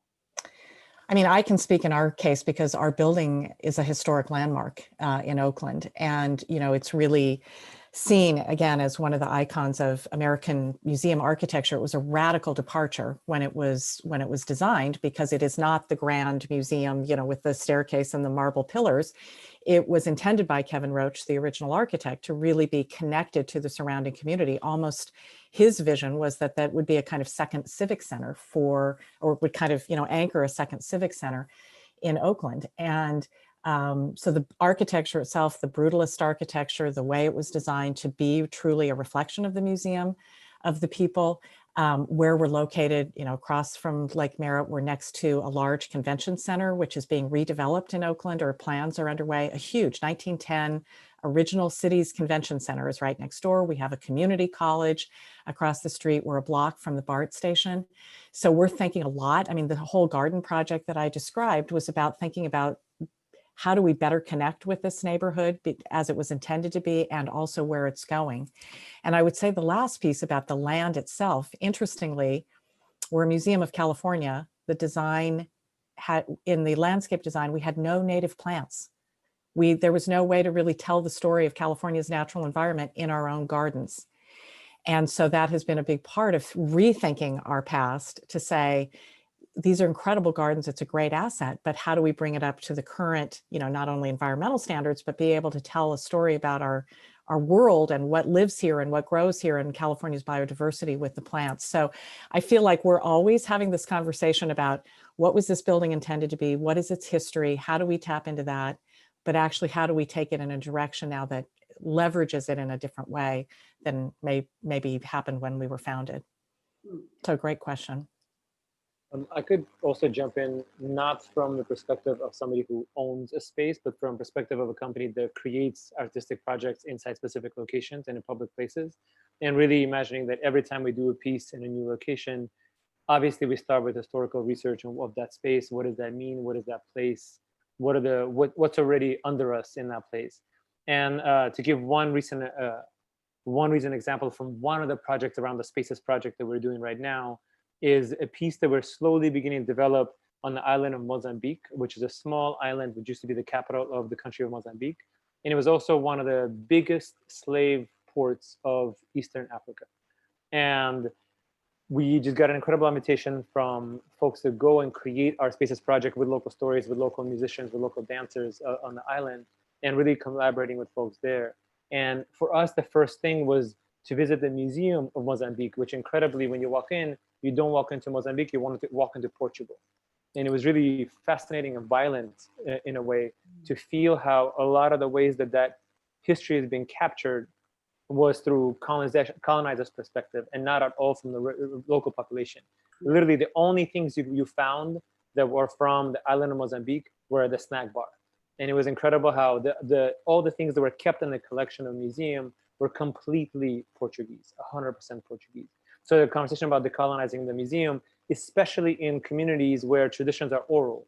I mean, I can speak in our case because our building is a historic landmark in Oakland. And, you know, it's really seen again as one of the icons of American museum architecture. It was a radical departure when it was designed, because it is not the grand museum, you know, with the staircase and the marble pillars. It was intended by Kevin Roach, the original architect, to really be connected to the surrounding community. Almost his vision was that that would be a kind of second civic center or would kind of, you know, anchor a second civic center in Oakland. And so the architecture itself, the brutalist architecture, the way it was designed to be truly a reflection of the museum, of the people, where we're located, you know, across from Lake Merritt, we're next to a large convention center, which is being redeveloped in Oakland, or plans are underway. A huge 1910 original city's convention center is right next door. We have a community college across the street. We're a block from the BART station. So we're thinking a lot. I mean, the whole garden project that I described was about thinking about how do we better connect with this neighborhood as it was intended to be, and also where it's going. And I would say the last piece about the land itself, interestingly, we're a Museum of California. The design had, in the landscape design, we had no native plants. There was no way to really tell the story of California's natural environment in our own gardens. And so that has been a big part of rethinking our past, to say, these are incredible gardens, it's a great asset, but how do we bring it up to the current, you know, not only environmental standards, but be able to tell a story about our world and what lives here and what grows here, and California's biodiversity with the plants. So I feel like we're always having this conversation about, what was this building intended to be? What is its history? How do we tap into that? But actually, how do we take it in a direction now that leverages it in a different way than maybe happened when we were founded? So great question. I could also jump in, not from the perspective of somebody who owns a space, but from perspective of a company that creates artistic projects inside specific locations and in public places, and really imagining that every time we do a piece in a new location, obviously we start with historical research of that space. What does that mean? What is that place? What's already under us in that place? And to give one recent example from one of the projects around the Spaces project that we're doing right now, is a piece that we're slowly beginning to develop on the island of Mozambique, which is a small island which used to be the capital of the country of Mozambique. And it was also one of the biggest slave ports of Eastern Africa. And we just got an incredible invitation from folks to go and create our Spaces project with local stories, with local musicians, with local dancers on the island, and really collaborating with folks there. And for us, the first thing was to visit the Museum of Mozambique, which incredibly, when you walk in, you don't walk into Mozambique, you want to walk into Portugal. And it was really fascinating and violent in a way, to feel how a lot of the ways that history has been captured was through colonizers' perspective, and not at all from the local population. Literally, the only things you found that were from the island of Mozambique were the snack bar. And it was incredible how all the things that were kept in the collection of the museum were completely Portuguese, 100% Portuguese. So the conversation about decolonizing the museum, especially in communities where traditions are oral,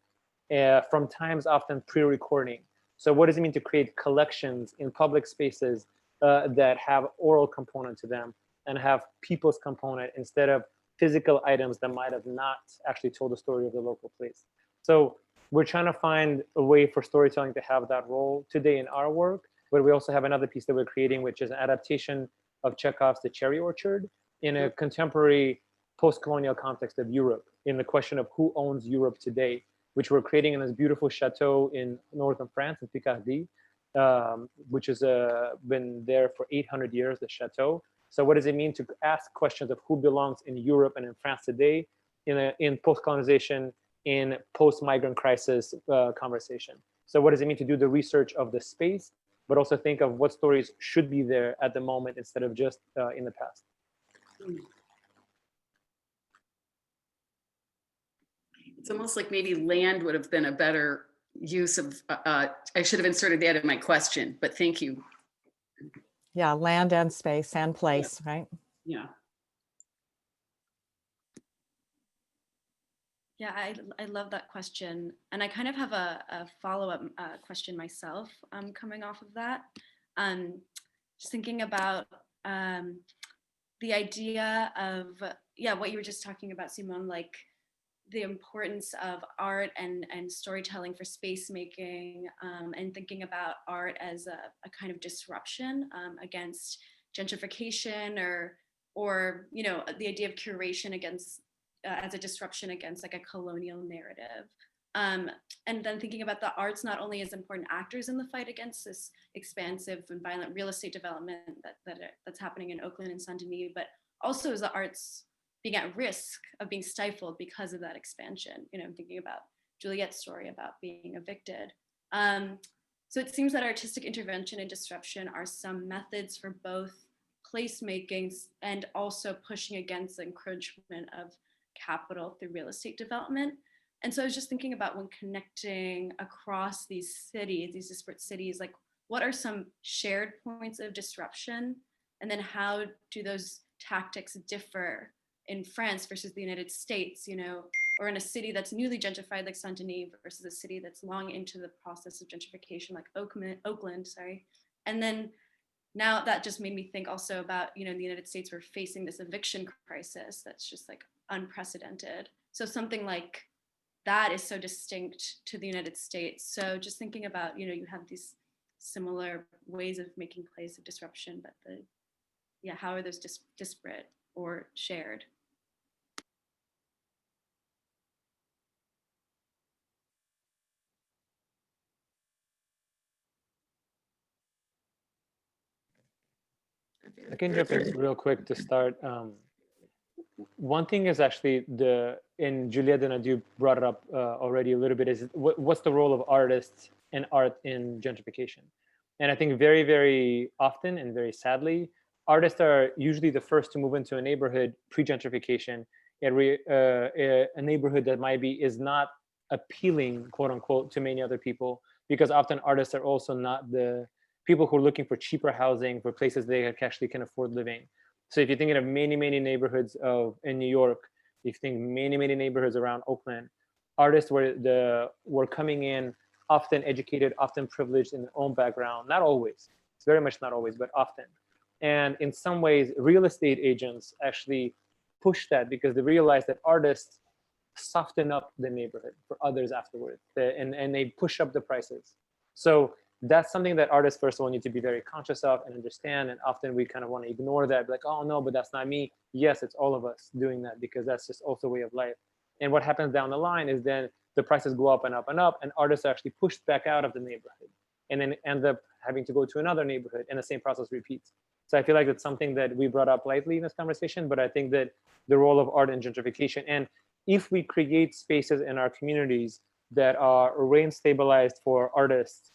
from times often pre-recording. So what does it mean to create collections in public spaces that have oral component to them and have people's component, instead of physical items that might have not actually told the story of the local place? So we're trying to find a way for storytelling to have that role today in our work, but we also have another piece that we're creating, which is an adaptation of Chekhov's The Cherry Orchard in a contemporary post-colonial context of Europe, in the question of who owns Europe today, which we're creating in this beautiful chateau in northern France, in Picardy, which has been there for 800 years, the chateau. So what does it mean to ask questions of who belongs in Europe and in France today, in post-colonization, in post-migrant crisis conversation? So what does it mean to do the research of the space, but also think of what stories should be there at the moment instead of just in the past? It's almost like maybe land would have been a better use of, I should have inserted that in my question, but thank you. Yeah, land and space and place, right? Yeah. Yeah, I love that question. And I kind of have a follow-up question myself coming off of that. Just thinking about the idea of, what you were just talking about, Simón, like the importance of art and storytelling for space making, and thinking about art as a kind of disruption against gentrification, or you know, the idea of curation against as a disruption against like a colonial narrative. And then thinking about the arts not only as important actors in the fight against this expansive and violent real estate development that's happening in Oakland and Saint-Denis, but also as the arts being at risk of being stifled because of that expansion. You know, I'm thinking about Juliette's story about being evicted. So it seems that artistic intervention and disruption are some methods for both placemaking and also pushing against the encroachment of capital through real estate development. And so I was just thinking about, when connecting across these cities, these disparate cities, like what are some shared points of disruption? And then how do those tactics differ in France versus the United States, you know, or in a city that's newly gentrified like Saint-Denis versus a city that's long into the process of gentrification like Oakland, sorry. And then now that just made me think also about, you know, in the United States, we're facing this eviction crisis that's just like unprecedented. So something like that is so distinct to the United States. So just thinking about, you know, you have these similar ways of making plays of disruption, but how are those disparate or shared? I can jump in real quick to start. One thing is actually and Juliette Donadieu brought it up already a little bit, is what's the role of artists and art in gentrification? And I think very, very often and very sadly, artists are usually the first to move into a neighborhood pre-gentrification, a neighborhood that is not appealing, quote unquote, to many other people, because often artists are also not the people who are looking for cheaper housing, for places they actually can afford living. So if you're thinking of many, many neighborhoods in New York, if you think many, many neighborhoods around Oakland, artists were coming in often educated, often privileged in their own background. Not always, it's very much not always, but often. And in some ways, real estate agents actually push that because they realize that artists soften up the neighborhood for others afterward, and they push up the prices. So that's something that artists, first of all, need to be very conscious of and understand. And often we kind of want to ignore that, like, oh no, but that's not me. Yes, it's all of us doing that, because that's just also a way of life. And what happens down the line is then the prices go up and up and up, and artists are actually pushed back out of the neighborhood and then end up having to go to another neighborhood, and the same process repeats. So I feel like it's something that we brought up lightly in this conversation, but I think that the role of art in gentrification, and if we create spaces in our communities that are rent stabilized for artists,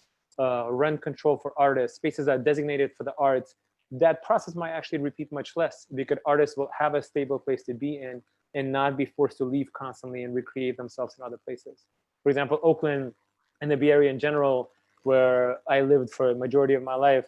rent control for artists, spaces that are designated for the arts, that process might actually repeat much less, because artists will have a stable place to be in and not be forced to leave constantly and recreate themselves in other places. For example, Oakland and the Bay Area in general, where I lived for a majority of my life,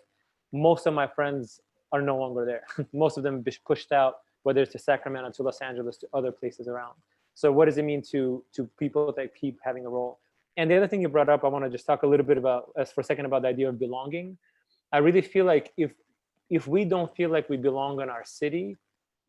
most of my friends are no longer there. Most of them pushed out, whether it's to Sacramento, to Los Angeles, to other places around. So what does it mean to people that keep having a role? And the other thing you brought up, I want to just talk a little bit about, for a second, about the idea of belonging. I really feel like if we don't feel like we belong in our city,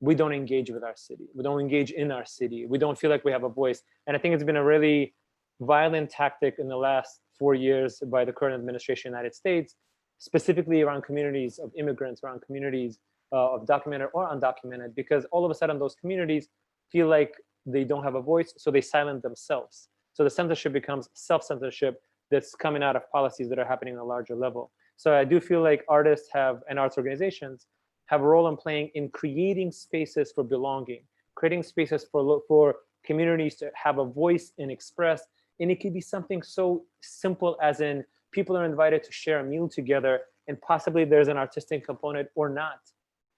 we don't engage with our city. We don't engage in our city. We don't feel like we have a voice. And I think it's been a really violent tactic in the last 4 years by the current administration in the United States, specifically around communities of immigrants, around communities of documented or undocumented, because all of a sudden those communities feel like they don't have a voice, so they silence themselves. So the censorship becomes self-censorship that's coming out of policies that are happening on a larger level. So I do feel like artists and arts organizations have a role in playing in creating spaces for belonging, creating spaces for communities to have a voice and express. And it could be something so simple as in people are invited to share a meal together, and possibly there's an artistic component or not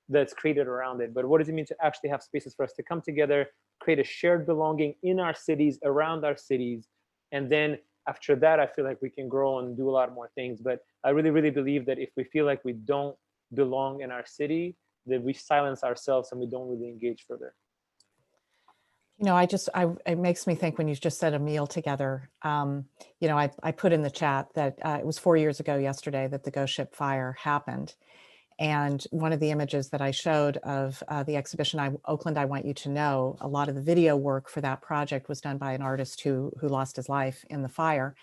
that's created around it. But what does it mean to actually have spaces for us to come together, create a shared belonging in our cities, around our cities? And then after that, I feel like we can grow and do a lot more things. But I really, really believe that if we feel like we don't belong in our city, that we silence ourselves and we don't really engage further. You know, it makes me think when you just said a meal together, you know, I put in the chat that it was 4 years ago yesterday that the Ghost Ship fire happened. And one of the images that I showed of the exhibition, Oakland, I Want You to Know, a lot of the video work for that project was done by an artist who lost his life in the fire.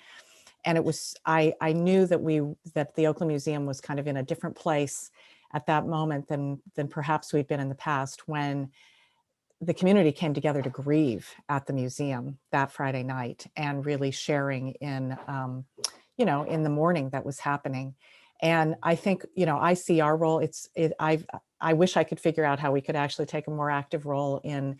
And it was, I knew that the Oakland Museum was kind of in a different place at that moment than perhaps we'd been in the past, when the community came together to grieve at the museum that Friday night and really sharing in, in the mourning that was happening. And I think, I see our role, I wish I could figure out how we could actually take a more active role in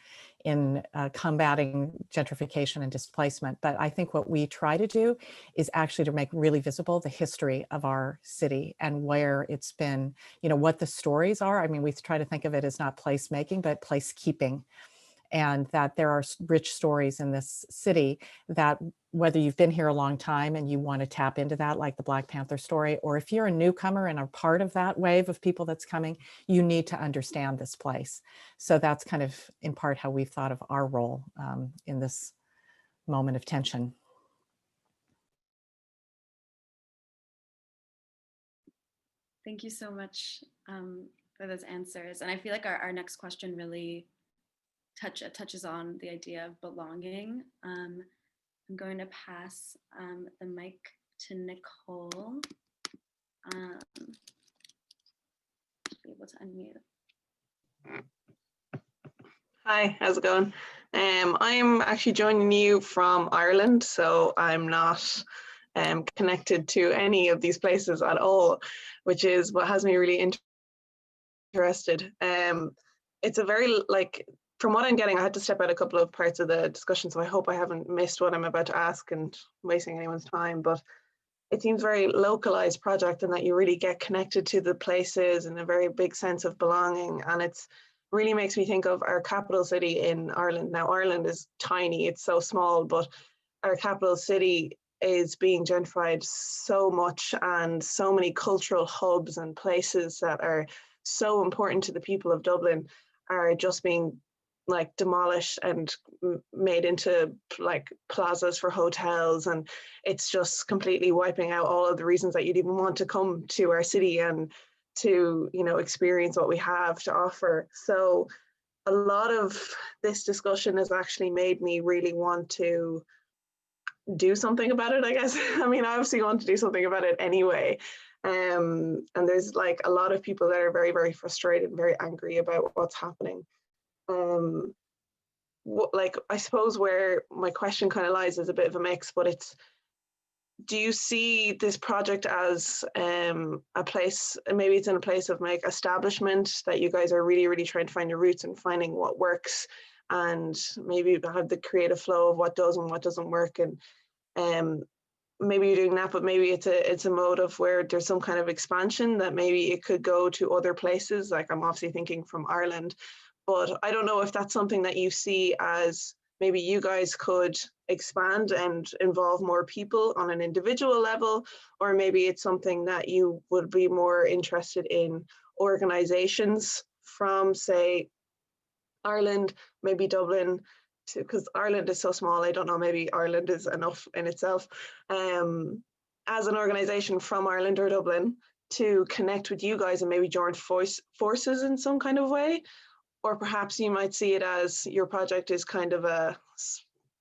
combating gentrification and displacement. But I think what we try to do is actually to make really visible the history of our city and where it's been, what the stories are. I mean, we try to think of it as not placemaking, but placekeeping. And that there are rich stories in this city that, whether you've been here a long time and you want to tap into that, like the Black Panther story, or if you're a newcomer and are part of that wave of people that's coming, you need to understand this place. So that's kind of in part how we've thought of our role in this moment of tension. Thank you so much for those answers. And I feel like our next question really touches on the idea of belonging. I'm going to pass the mic to Nicole. Be able to unmute. Hi, how's it going? I'm actually joining you from Ireland, so I'm not connected to any of these places at all, which is what has me really interested. It's a very, from what I'm getting, I had to step out a couple of parts of the discussion, so I hope I haven't missed what I'm about to ask and wasting anyone's time, but it seems very localized project and that you really get connected to the places and a very big sense of belonging. And it's really makes me think of our capital city in Ireland. Now, Ireland is tiny, it's so small, but our capital city is being gentrified so much, and so many cultural hubs and places that are so important to the people of Dublin are just being demolished and made into plazas for hotels, and it's just completely wiping out all of the reasons that you'd even want to come to our city and to experience what we have to offer. So a lot of this discussion has actually made me really want to do something about it, I guess. I mean, I obviously want to do something about it anyway. And there's a lot of people that are very, very frustrated and very angry about what's happening. I suppose where my question kind of lies is a bit of a mix, but it's, do you see this project as a place, maybe it's in a place of establishment, that you guys are really, really trying to find your roots and finding what works, and maybe have the creative flow of what does and what doesn't work, and maybe you're doing that, but maybe it's a mode of where there's some kind of expansion that maybe it could go to other places. I'm obviously thinking from Ireland, but I don't know if that's something that you see as maybe you guys could expand and involve more people on an individual level, or maybe it's something that you would be more interested in organizations from, say, Ireland, maybe Dublin, because Ireland is so small. I don't know, maybe Ireland is enough in itself, as an organization from Ireland or Dublin, to connect with you guys and maybe join forces in some kind of way. Or perhaps you might see it as your project is kind of a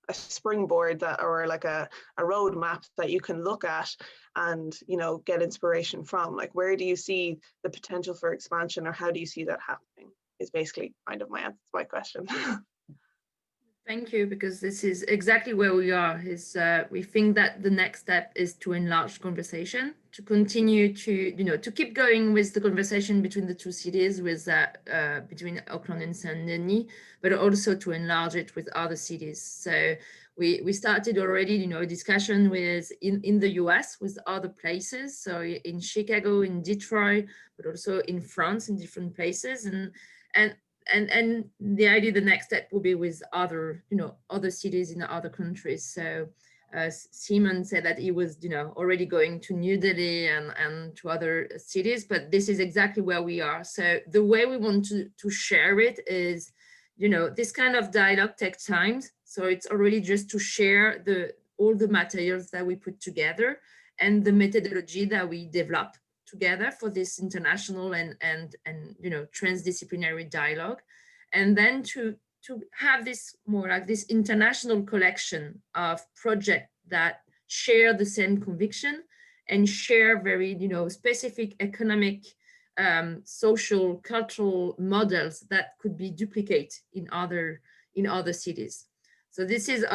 springboard or a roadmap that you can look at and get inspiration from. Where do you see the potential for expansion, or how do you see that happening, is basically kind of my answer to my question. Thank you, because this is exactly where we are. We think that the next step is to enlarge conversation, to continue to keep going with the conversation between the two cities, between Oakland and Saint-Denis, but also to enlarge it with other cities. So we started already, discussion in the US with other places. So in Chicago, in Detroit, but also in France, in different places, and the idea, the next step will be with other cities in other countries. So Simón said that he was, already going to New Delhi and to other cities, but this is exactly where we are. So the way we want to share it is, this kind of dialogue takes time. So it's already just to share all the materials that we put together and the methodology that we develop together for this international and transdisciplinary dialogue, and then to have this more like this international collection of projects that share the same conviction and share very specific economic, social, cultural models that could be duplicated in other cities. So this is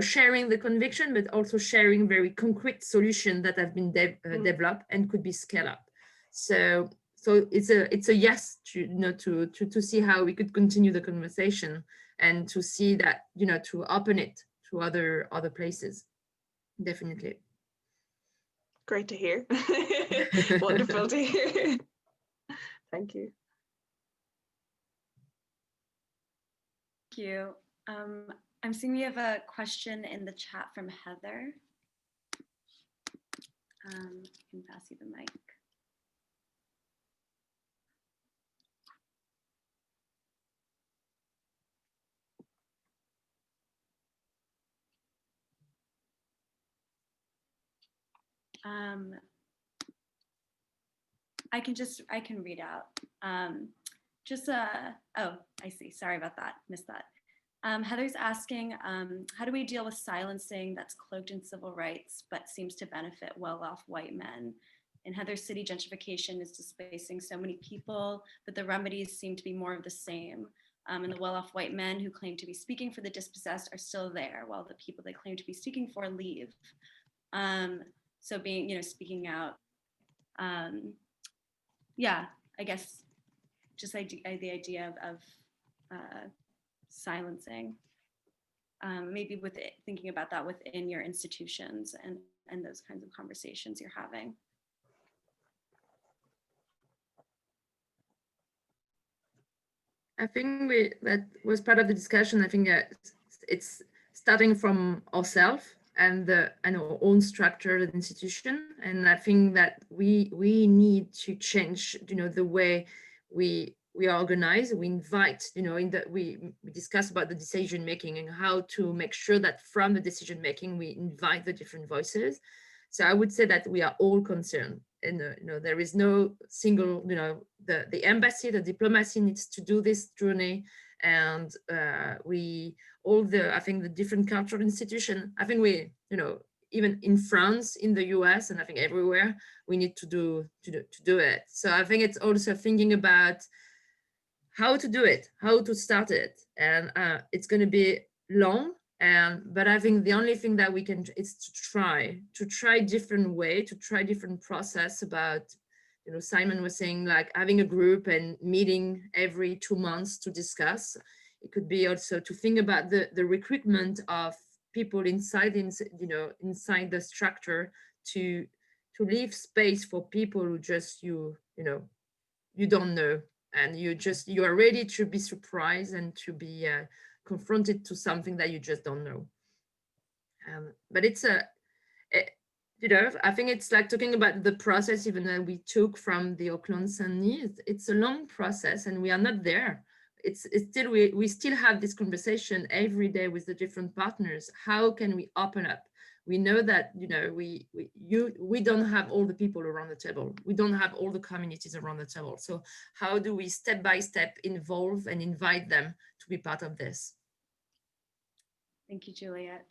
sharing the conviction, but also sharing very concrete solutions that have been developed and could be scaled up. So it's a yes to see how we could continue the conversation and to see that to open it to other places. Definitely. Great to hear. Wonderful to hear. Thank you. Thank you. I'm seeing we have a question in the chat from Heather. I can pass you the mic. I can read out. Oh, I see. Sorry about that. Missed that. Heather's asking, how do we deal with silencing that's cloaked in civil rights, but seems to benefit well-off white men? In Heather's city, gentrification is displacing so many people, but the remedies seem to be more of the same. And the well-off white men who claim to be speaking for the dispossessed are still there, while the people they claim to be speaking for leave. So being, speaking out. Yeah, I guess just the idea of silencing, maybe with it, thinking about that within your institutions and those kinds of conversations you're having. I think that was part of the discussion. I think it's starting from ourselves and our own structure and institution. And I think that we need to change, the way we organize. We invite, we discuss about the decision making and how to make sure that from the decision making we invite the different voices. So I would say that we are all concerned, and there is no single, the embassy, the diplomacy needs to do this journey, and I think the different cultural institution, I think we, even in France, in the US, and I think everywhere, we need to do it. So I think it's also thinking about how to do it, how to start it, and it's going to be long. But I think the only thing that we can is to try different way, to try different process about, Simon was saying, like having a group and meeting every 2 months to discuss. It could be also to think about the recruitment of people inside the structure to leave space for people who just you don't know, and you are ready to be surprised and to be confronted to something that you just don't know. But I think it's like talking about the process even that we took from the Oakland Saint-Denis. It's a long process and we are not there. It's still, we still have this conversation every day with the different partners. How can we open up? We know that, we don't have all the people around the table. We don't have all the communities around the table. So how do we step by step involve and invite them to be part of this? Thank you, Juliette.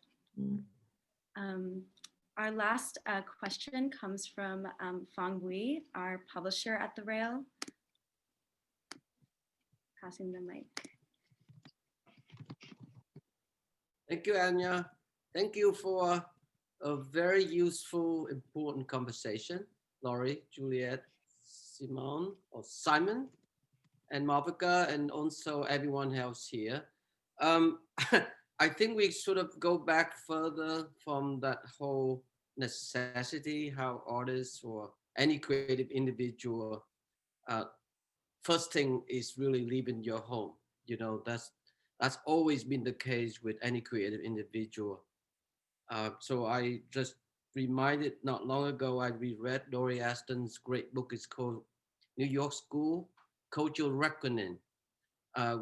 Our last question comes from Fong Bui, our publisher at The Rail. Passing the mic. Thank you, Anya. Thank you for a very useful, important conversation. Laurie, Juliette, Simón, or Simon, and Malvika, and also everyone else here. I think we sort of go back further from that whole necessity, how artists or any creative individual, first thing is really leaving your home. That's always been the case with any creative individual. So I just reminded not long ago, I reread Dory Aston's great book. It's called New York School, Cultural Reckoning,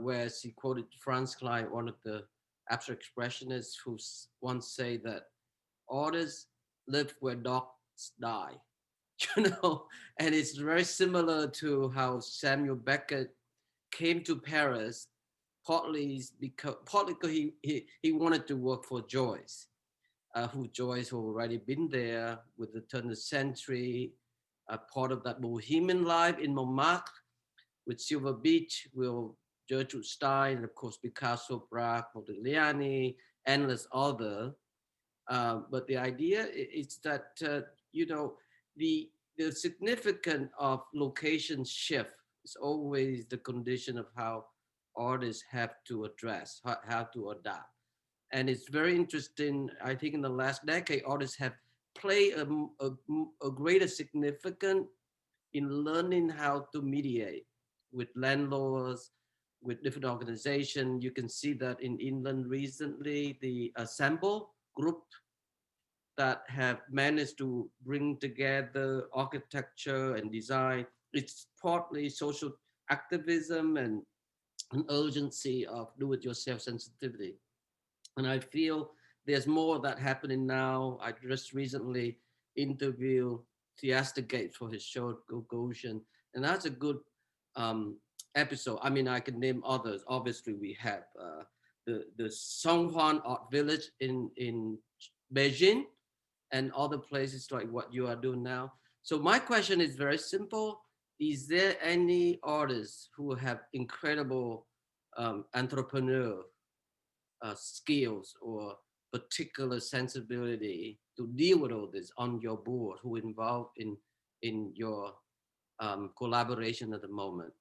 where she quoted Franz Klein, one of the abstract expressionists, who once say that artists live where dogs die. and it's very similar to how Samuel Beckett came to Paris, partly because he wanted to work for Joyce, who already been there with the turn of the century, part of that bohemian life in Montmartre, with Silver Beach, with Gertrude Stein, and of course Picasso, Braque, Modigliani, endless other. But the idea is that the significance of location shift is always the condition of how artists have to address, how to adapt. And it's very interesting. I think in the last decade, artists have played a greater significance in learning how to mediate with landlords, with different organizations. You can see that in England recently, the Assemble group that have managed to bring together architecture and design. It's partly social activism and an urgency of do-it-yourself sensitivity. And I feel there's more of that happening now. I just recently interviewed Theatermaker for his show Gauguin, and that's a good episode. I mean, I can name others. Obviously, we have the Saint-Ouen Art Village in Beijing, and other places like what you are doing now. So my question is very simple. Is there any artists who have incredible entrepreneur skills or particular sensibility to deal with all this on your board, who involved in your collaboration at the moment?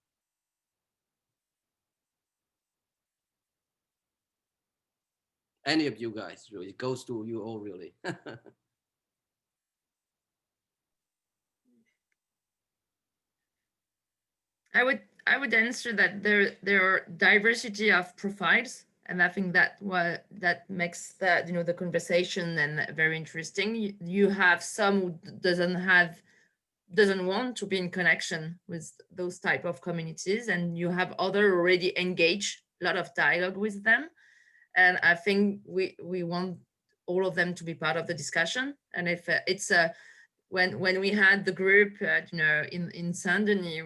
Any of you guys, really, it goes to you all, really. I would answer that there are diversity of profiles, and I think that that makes the the conversation and very interesting. You have some who doesn't want to be in connection with those type of communities, and you have other already engaged, a lot of dialogue with them, and I think we want all of them to be part of the discussion. And if it's when we had the group in Saint-Denis,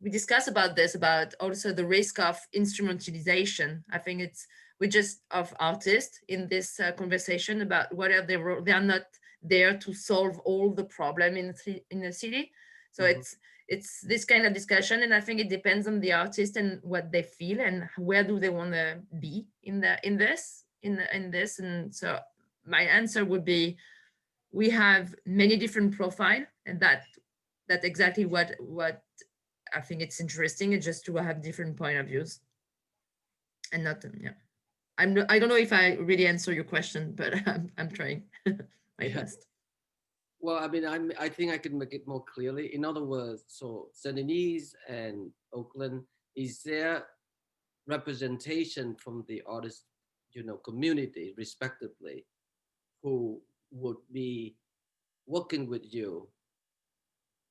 we discussed about this, about also the risk of instrumentalization. I think we just of artists in this conversation about whether they are not there to solve all the problem in the city. So it's this kind of discussion, and I think it depends on the artist and what they feel and where do they want to be in this. And so my answer would be, we have many different profiles, and that's exactly what I think it's interesting, is just to have different point of views, and not I don't know if I really answer your question, but I'm trying my best. Well, I mean, I think I can make it more clearly. In other words, so Saint-Denis and Oakland, is there representation from the artist, community, respectively, who would be working with you?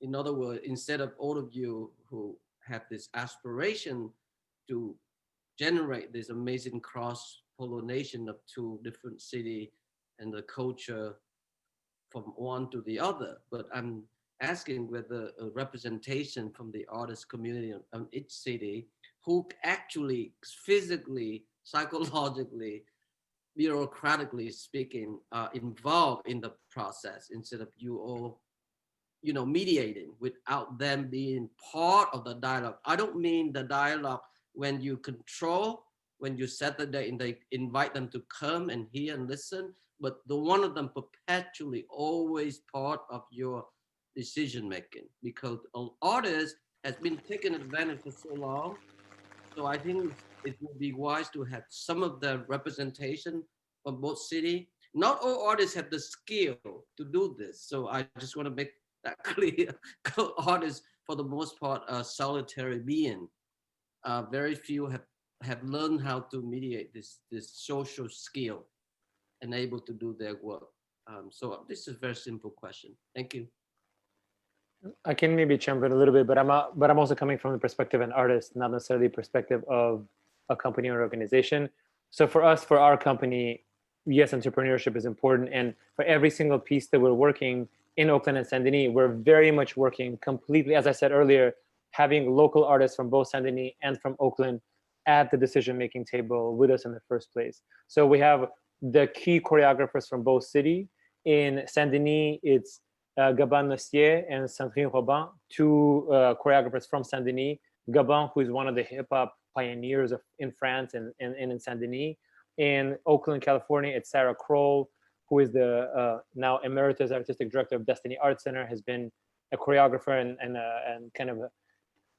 In other words, instead of all of you who have this aspiration to generate this amazing cross-pollination of two different cities and the culture from one to the other, but I'm asking whether a representation from the artist community of each city who actually physically, psychologically, bureaucratically speaking, are involved in the process, instead of you all mediating without them being part of the dialogue. I don't mean the dialogue when you control, when you set the date and they invite them to come and hear and listen, but the one of them perpetually always part of your decision making, because an artist has been taken advantage for so long. So I think it would be wise to have some of the representation from both cities. Not all artists have the skill to do this. So I just want to make that clear. Artists, for the most part, are solitary being. Very few have learned how to mediate this social skill and able to do their work. So this is a very simple question. Thank you. I can maybe jump in a little bit, but I'm also coming from the perspective of an artist, not necessarily the perspective of a company or organization. So for us, for our company, yes, entrepreneurship is important. And for every single piece that we're working in Oakland and Saint-Denis, we're very much working completely, as I said earlier, having local artists from both Saint-Denis and from Oakland at the decision-making table with us in the first place. So we have the key choreographers from both cities. In Saint-Denis, it's Gabin Nossier and Sandrine Robin, two choreographers from Saint-Denis. Gabin, who is one of the hip-hop pioneers in France and in Saint-Denis. In Oakland, California, it's Sarah Kroll, who is the now emeritus artistic director of Destiny Art Center, has been a choreographer and kind of a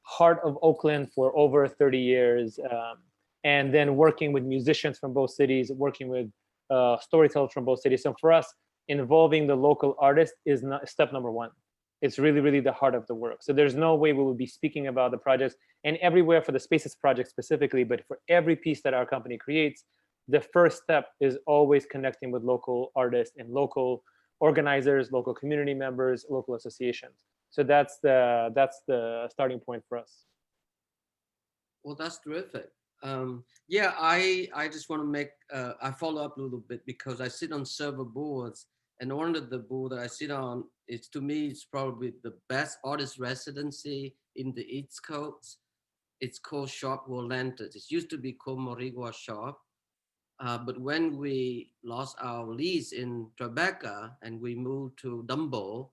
heart of Oakland for over 30 years. And then working with musicians from both cities, working with storytellers from both cities. So for us, involving the local artist is not step number one. It's really, really the heart of the work. So there's no way we will be speaking about the projects and everywhere for the Spaces project specifically, but for every piece that our company creates, the first step is always connecting with local artists and local organizers, local community members, local associations. So that's the starting point for us. Well, that's terrific. Yeah, I just want to make, I follow up a little bit because I sit on several boards, and one of the board that I sit on is, to me, it's probably the best artist residency in the East Coast. It's called Shop Volantes. It used to be called Morigua Shop. But when we lost our lease in Tribeca and we moved to Dumbo,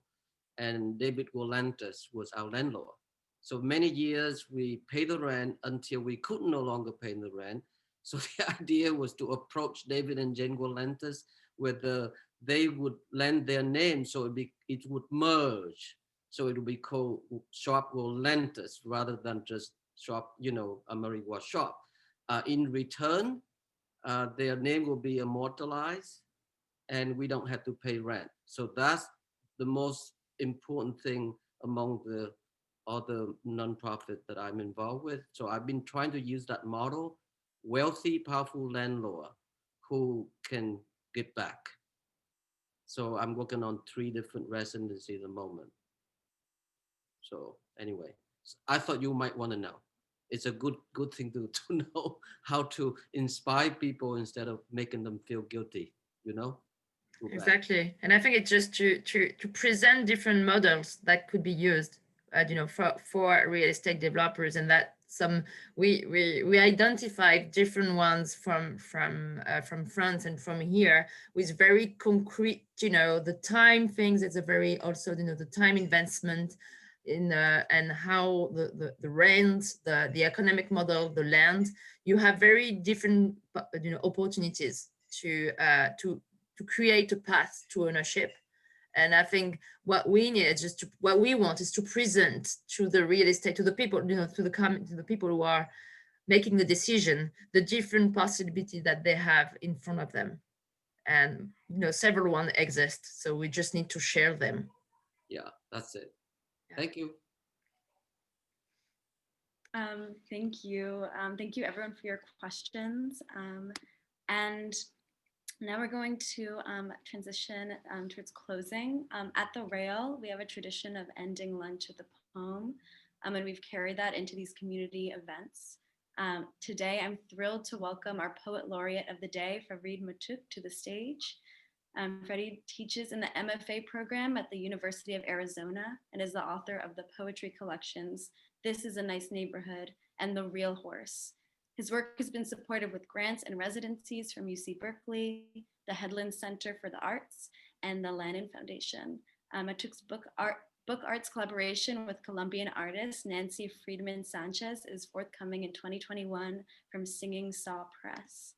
and David Volantes was our landlord. So many years we paid the rent until we could no longer pay the rent. So the idea was to approach David and Jane Volantes, whether they would lend their name so it would merge. So it would be called Shop Volantes rather than just Shop, a Morigua Shop. In return, their name will be immortalized and we don't have to pay rent. So that's the most important thing among the other nonprofit that I'm involved with. So I've been trying to use that model, wealthy, powerful landlord who can give back. So I'm working on 3 different residencies at the moment. So anyway, I thought you might want to know. It's a good thing to know how to inspire people instead of making them feel guilty, Exactly. And I think it's just to present different models that could be used, for real estate developers, and that we identified different ones from France and from here with very concrete, the time things. It's a very also, the time investment in and how the rent, the economic model, the land. You have very different, opportunities to create a path to ownership. And I think what we need what we want is to present to the real estate, to the people, to the people who are making the decision, the different possibilities that they have in front of them. And, several ones exist. So we just need to share them. Yeah, that's it. Thank you. Thank you. Thank you everyone for your questions. And now we're going to transition towards closing. At the Rail, we have a tradition of ending lunch with a poem, and we've carried that into these community events. Today, I'm thrilled to welcome our Poet Laureate of the Day, Farid Matuk, to the stage. Farid teaches in the MFA program at the University of Arizona and is the author of the poetry collections, This is a Nice Neighborhood and The Real Horse. His work has been supported with grants and residencies from UC Berkeley, the Headland Center for the Arts, and the Lannan Foundation. Matuk's book arts collaboration with Colombian artist Nancy Friedman Sanchez is forthcoming in 2021 from Singing Saw Press.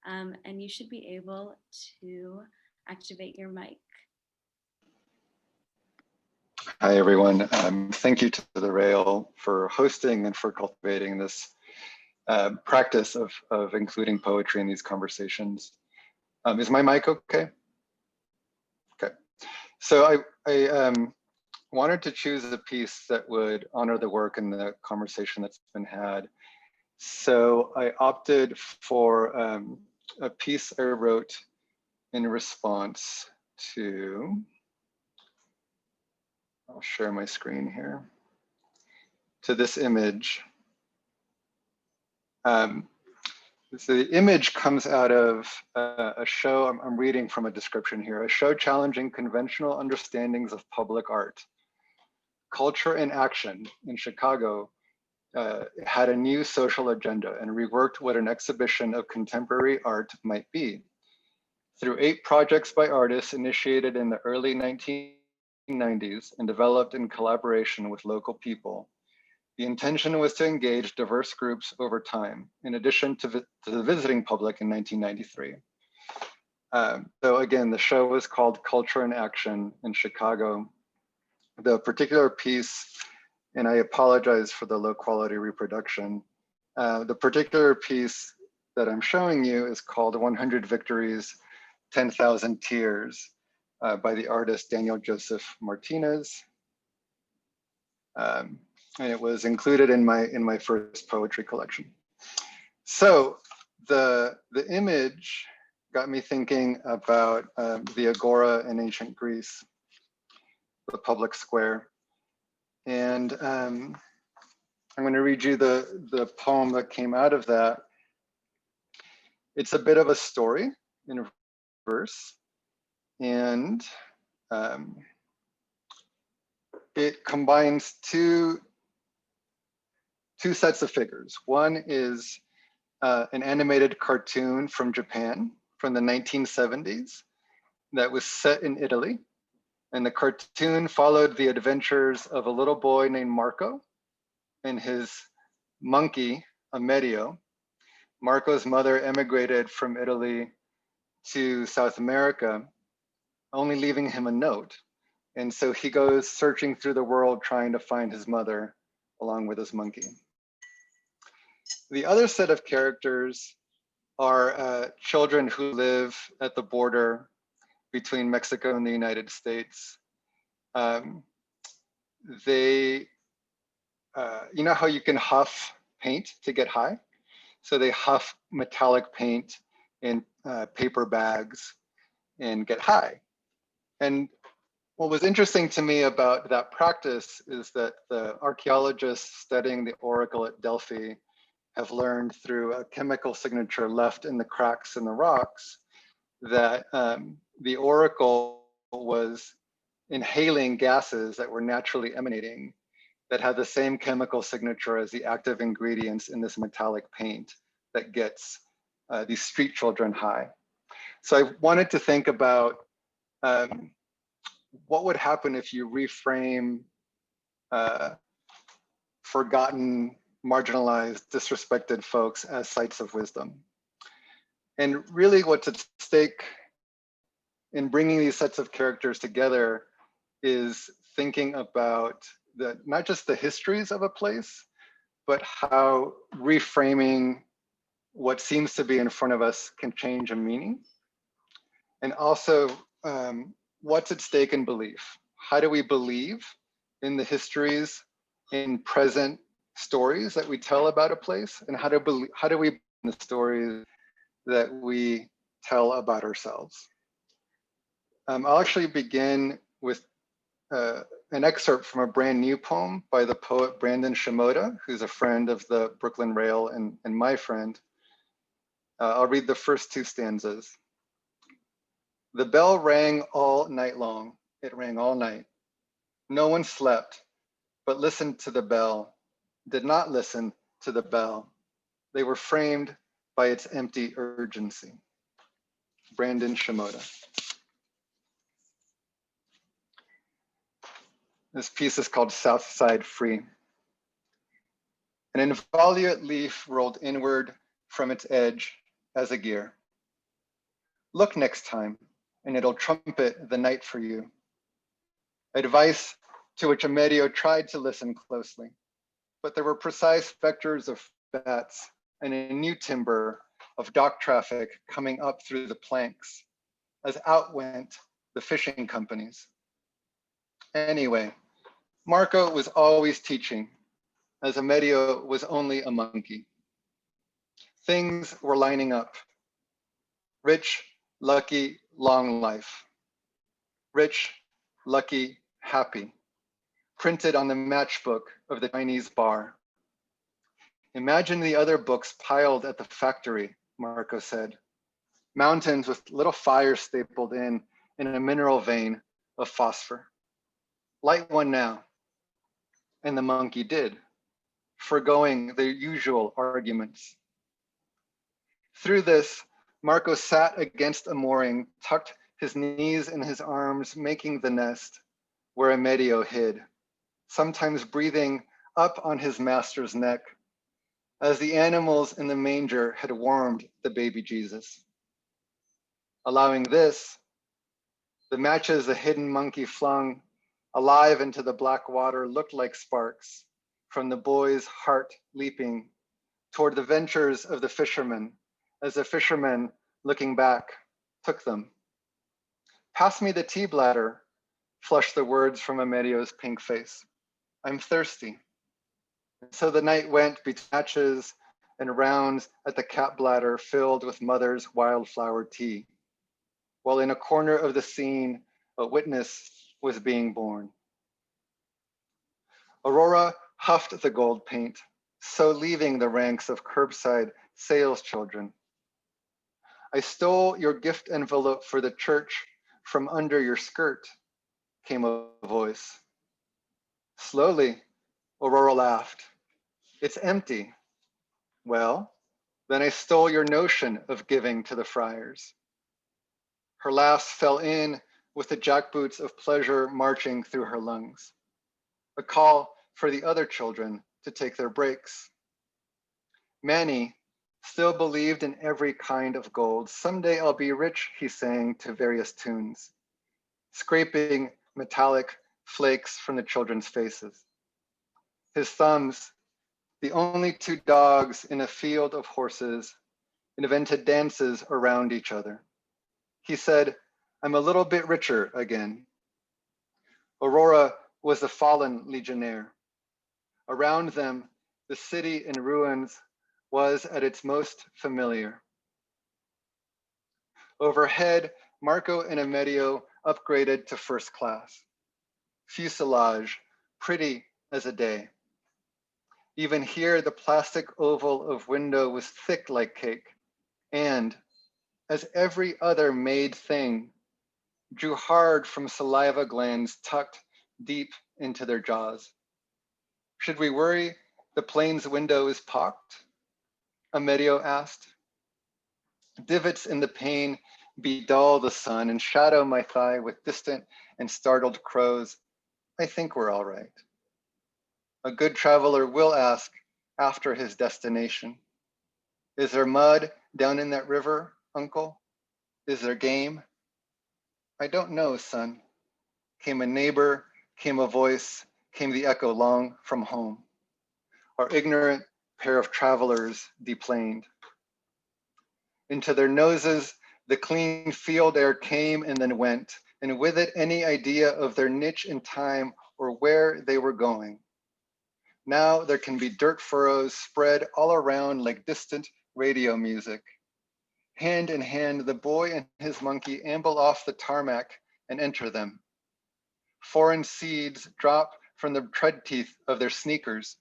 And you should be able to activate your mic. Hi, everyone. Thank you to the Rail for hosting and for cultivating this practice of including poetry in these conversations. Is my mic okay? Okay. So I wanted to choose a piece that would honor the work and the conversation that's been had. So I opted for a piece I wrote in response to, I'll share my screen here, to this image. So the image comes out of a show, I'm reading from a description here, a show challenging conventional understandings of public art. Culture in Action in Chicago had a new social agenda and reworked what an exhibition of contemporary art might be. Through 8 projects by artists initiated in the early 1990s and developed in collaboration with local people, the intention was to engage diverse groups over time, in addition to the visiting public in 1993. So again, the show was called Culture in Action in Chicago. The particular piece, and I apologize for the low quality reproduction, the particular piece that I'm showing you is called 100 Victories, 10,000 Tears by the artist Daniel Joseph Martinez. And it was included in my first poetry collection. So the image got me thinking about the Agora in ancient Greece, the public square. And I'm going to read you the poem that came out of that. It's a bit of a story in verse, and it combines two sets of figures. One is an animated cartoon from Japan from the 1970s that was set in Italy. And the cartoon followed the adventures of a little boy named Marco and his monkey, Amerio. Marco's mother emigrated from Italy to South America, only leaving him a note. And so he goes searching through the world trying to find his mother along with his monkey. The other set of characters are children who live at the border between Mexico and the United States. They, you know how you can huff paint to get high? So they huff metallic paint in paper bags and get high. And what was interesting to me about that practice is that the archaeologists studying the oracle at Delphi have learned through a chemical signature left in the cracks in the rocks that the oracle was inhaling gases that were naturally emanating that had the same chemical signature as the active ingredients in this metallic paint that gets these street children high. So I wanted to think about what would happen if you reframe forgotten, marginalized, disrespected folks as sites of wisdom. And really what's at stake in bringing these sets of characters together is thinking about not just the histories of a place, but how reframing what seems to be in front of us can change a meaning. And also what's at stake in belief? How do we believe in the histories, in present stories that we tell about a place? And how do we believe in the stories that we tell about ourselves? I'll actually begin with an excerpt from a brand new poem by the poet Brandon Shimoda, who's a friend of the Brooklyn Rail and my friend. I'll read the first 2 stanzas. The bell rang all night long. It rang all night. No one slept, but listened to the bell, did not listen to the bell. They were framed by its empty urgency. Brandon Shimoda. This piece is called South Side Free. An involuate leaf rolled inward from its edge as a gear. Look next time, and it'll trumpet the night for you. Advice to which Amerio tried to listen closely, but there were precise vectors of bats and a new timber of dock traffic coming up through the planks as out went the fishing companies. Anyway, Marco was always teaching, as Amerio was only a monkey. Things were lining up. Rich, lucky, long life. Rich, lucky, happy. Printed on the matchbook of the Chinese bar. Imagine the other books piled at the factory Marco said. Mountains with little fires stapled in a mineral vein of phosphor. Light one now. And the monkey did, forgoing the usual arguments. Through this, Marco sat against a mooring, tucked his knees in his arms, making the nest where Amedio hid, sometimes breathing up on his master's neck, as the animals in the manger had warmed the baby Jesus. Allowing this, the matches the hidden monkey flung alive into the black water looked like sparks from the boy's heart leaping toward the ventures of the fishermen, as the fishermen, looking back, took them. Pass me the tea bladder, flushed the words from Amedio's pink face. I'm thirsty. So the night went between matches and rounds at the cap bladder filled with mother's wildflower tea, while in a corner of the scene, a witness was being born. Aurora huffed the gold paint, so leaving the ranks of curbside sales children. I stole your gift envelope for the church from under your skirt, came a voice. Slowly, Aurora laughed. It's empty. Well, then I stole your notion of giving to the friars. Her laughs fell in with the jackboots of pleasure marching through her lungs. A call for the other children to take their breaks. Manny still believed in every kind of gold. Someday I'll be rich, he sang to various tunes, scraping metallic flakes from the children's faces. His thumbs, the only two dogs in a field of horses, invented dances around each other. He said, I'm a little bit richer again. Aurora was the fallen legionnaire. Around them, the city in ruins was at its most familiar. Overhead, Marco and Amedio upgraded to first class. Fuselage, pretty as a day. Even here, the plastic oval of window was thick like cake, and, as every other made thing, drew hard from saliva glands tucked deep into their jaws. Should we worry the plane's window is pocked? Amedio asked. Divots in the pane bedull the sun and shadow my thigh with distant and startled crows. I think we're all right. A good traveler will ask after his destination. Is there mud down in that river, uncle? Is there game? I don't know, son. Came a neighbor, came a voice, came the echo long from home. Our ignorant pair of travelers deplaned. Into their noses, the clean field air came and then went, and with it any idea of their niche in time or where they were going. Now there can be dirt furrows spread all around like distant radio music. Hand in hand, the boy and his monkey amble off the tarmac and enter them. Foreign seeds drop from the tread teeth of their sneakers.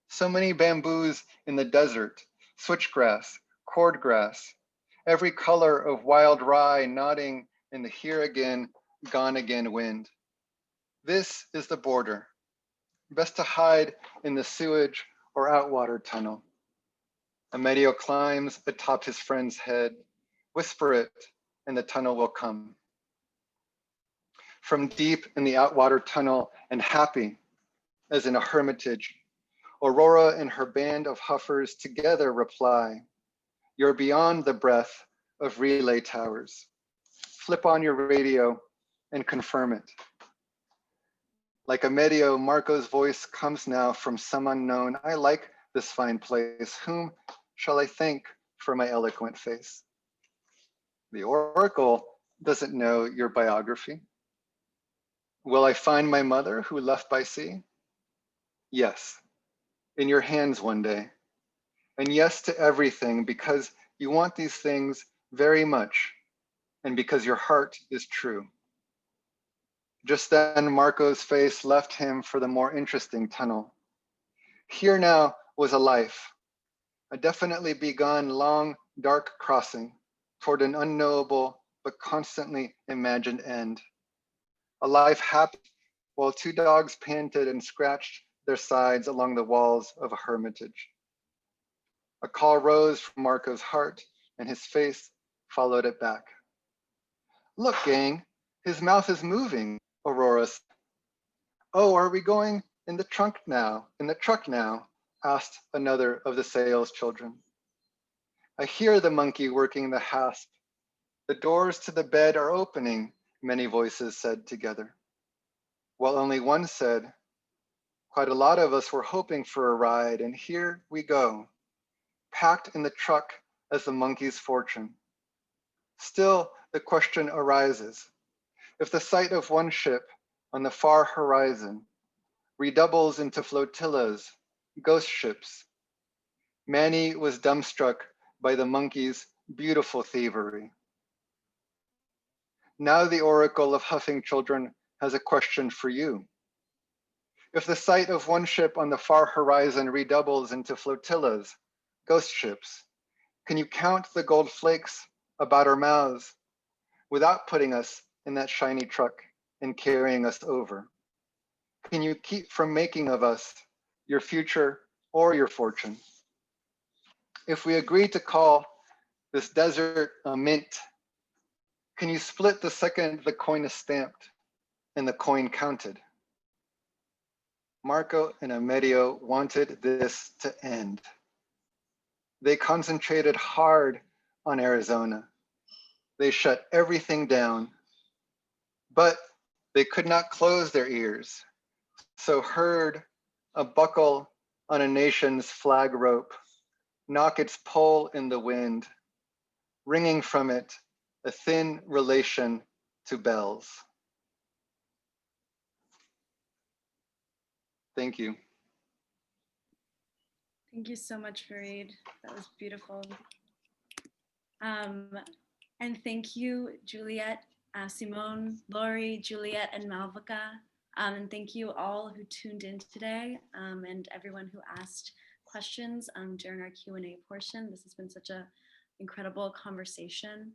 So many bamboos in the desert, switchgrass, cordgrass, every color of wild rye nodding in the here again, gone again wind. This is the border. Best to hide in the sewage or outwater tunnel. Amedio climbs atop his friend's head. Whisper it, and the tunnel will come. From deep in the outwater tunnel and happy as in a hermitage, Aurora and her band of huffers together reply, you're beyond the breath of relay towers. Flip on your radio and confirm it. Like Amedio, Marco's voice comes now from some unknown. I like this fine place. Whom shall I thank for my eloquent face? The oracle doesn't know your biography. Will I find my mother who left by sea? Yes, in your hands one day. And yes to everything, because you want these things very much, and because your heart is true. Just then, Marco's face left him for the more interesting tunnel. Here now was a life, a definitely begun long dark crossing toward an unknowable but constantly imagined end. A life happened while two dogs panted and scratched their sides along the walls of a hermitage. A call rose from Marco's heart, and his face followed it back. Look, gang, his mouth is moving, Aurora said. Oh, are we going in the truck now? Asked another of the sales children. I hear the monkey working the hasp. The doors to the bed are opening, many voices said together. While only one said, quite a lot of us were hoping for a ride, and here we go, packed in the truck as the monkey's fortune. Still, the question arises, if the sight of one ship on the far horizon redoubles into flotillas, ghost ships, Manny was dumbstruck by the monkey's beautiful thievery. Now the Oracle of Huffing Children has a question for you. If the sight of one ship on the far horizon redoubles into flotillas, ghost ships, can you count the gold flakes about our mouths without putting us in that shiny truck and carrying us over? Can you keep from making of us your future or your fortune? If we agree to call this desert a mint, can you split the second the coin is stamped and the coin counted? Marco and Amedio wanted this to end. They concentrated hard on Arizona. They shut everything down, but they could not close their ears, so heard a buckle on a nation's flag rope knock its pole in the wind, ringing from it a thin relation to bells. Thank you. Thank you so much, Farid. That was beautiful. And thank you, Juliette, Simón, Lori, Juliette, and Malvika. And thank you all who tuned in today and everyone who asked questions during our Q&A portion. This has been such an incredible conversation.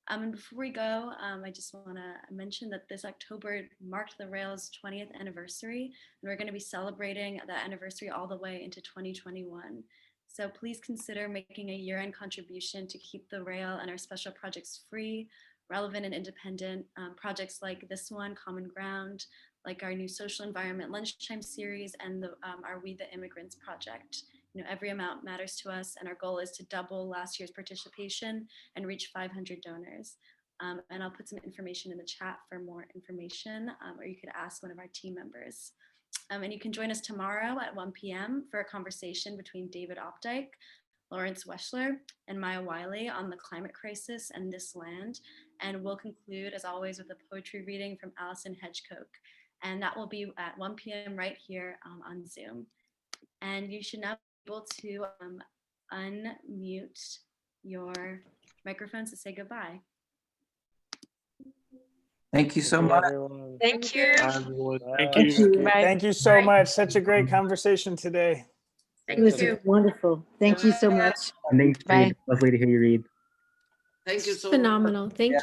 And before we go, I just want to mention that this October marked the Rail's 20th anniversary, and we're going to be celebrating that anniversary all the way into 2021. So please consider making a year-end contribution to keep the Rail and our special projects free, relevant, and independent. Projects like this one, Common Ground, like our new social environment lunchtime series, and our We the Immigrants project. You know, every amount matters to us, and our goal is to double last year's participation and reach 500 donors. And I'll put some information in the chat for more information, or you could ask one of our team members. And you can join us tomorrow at 1 p.m. for a conversation between David Opdyke, Lawrence Weschler, and Maya Wiley on the climate crisis and this land. And we'll conclude, as always, with a poetry reading from Alison Hedgecock. And that will be at 1 p.m. right here on Zoom. And you should now be able to unmute your microphones to say goodbye. Thank you so much. Thank you. Thank you. Thank you so much. Such a great conversation today. It was wonderful. Thank you so much. And thanks, Reid. Lovely to hear you read. Thank you so much. Phenomenal. Thank you.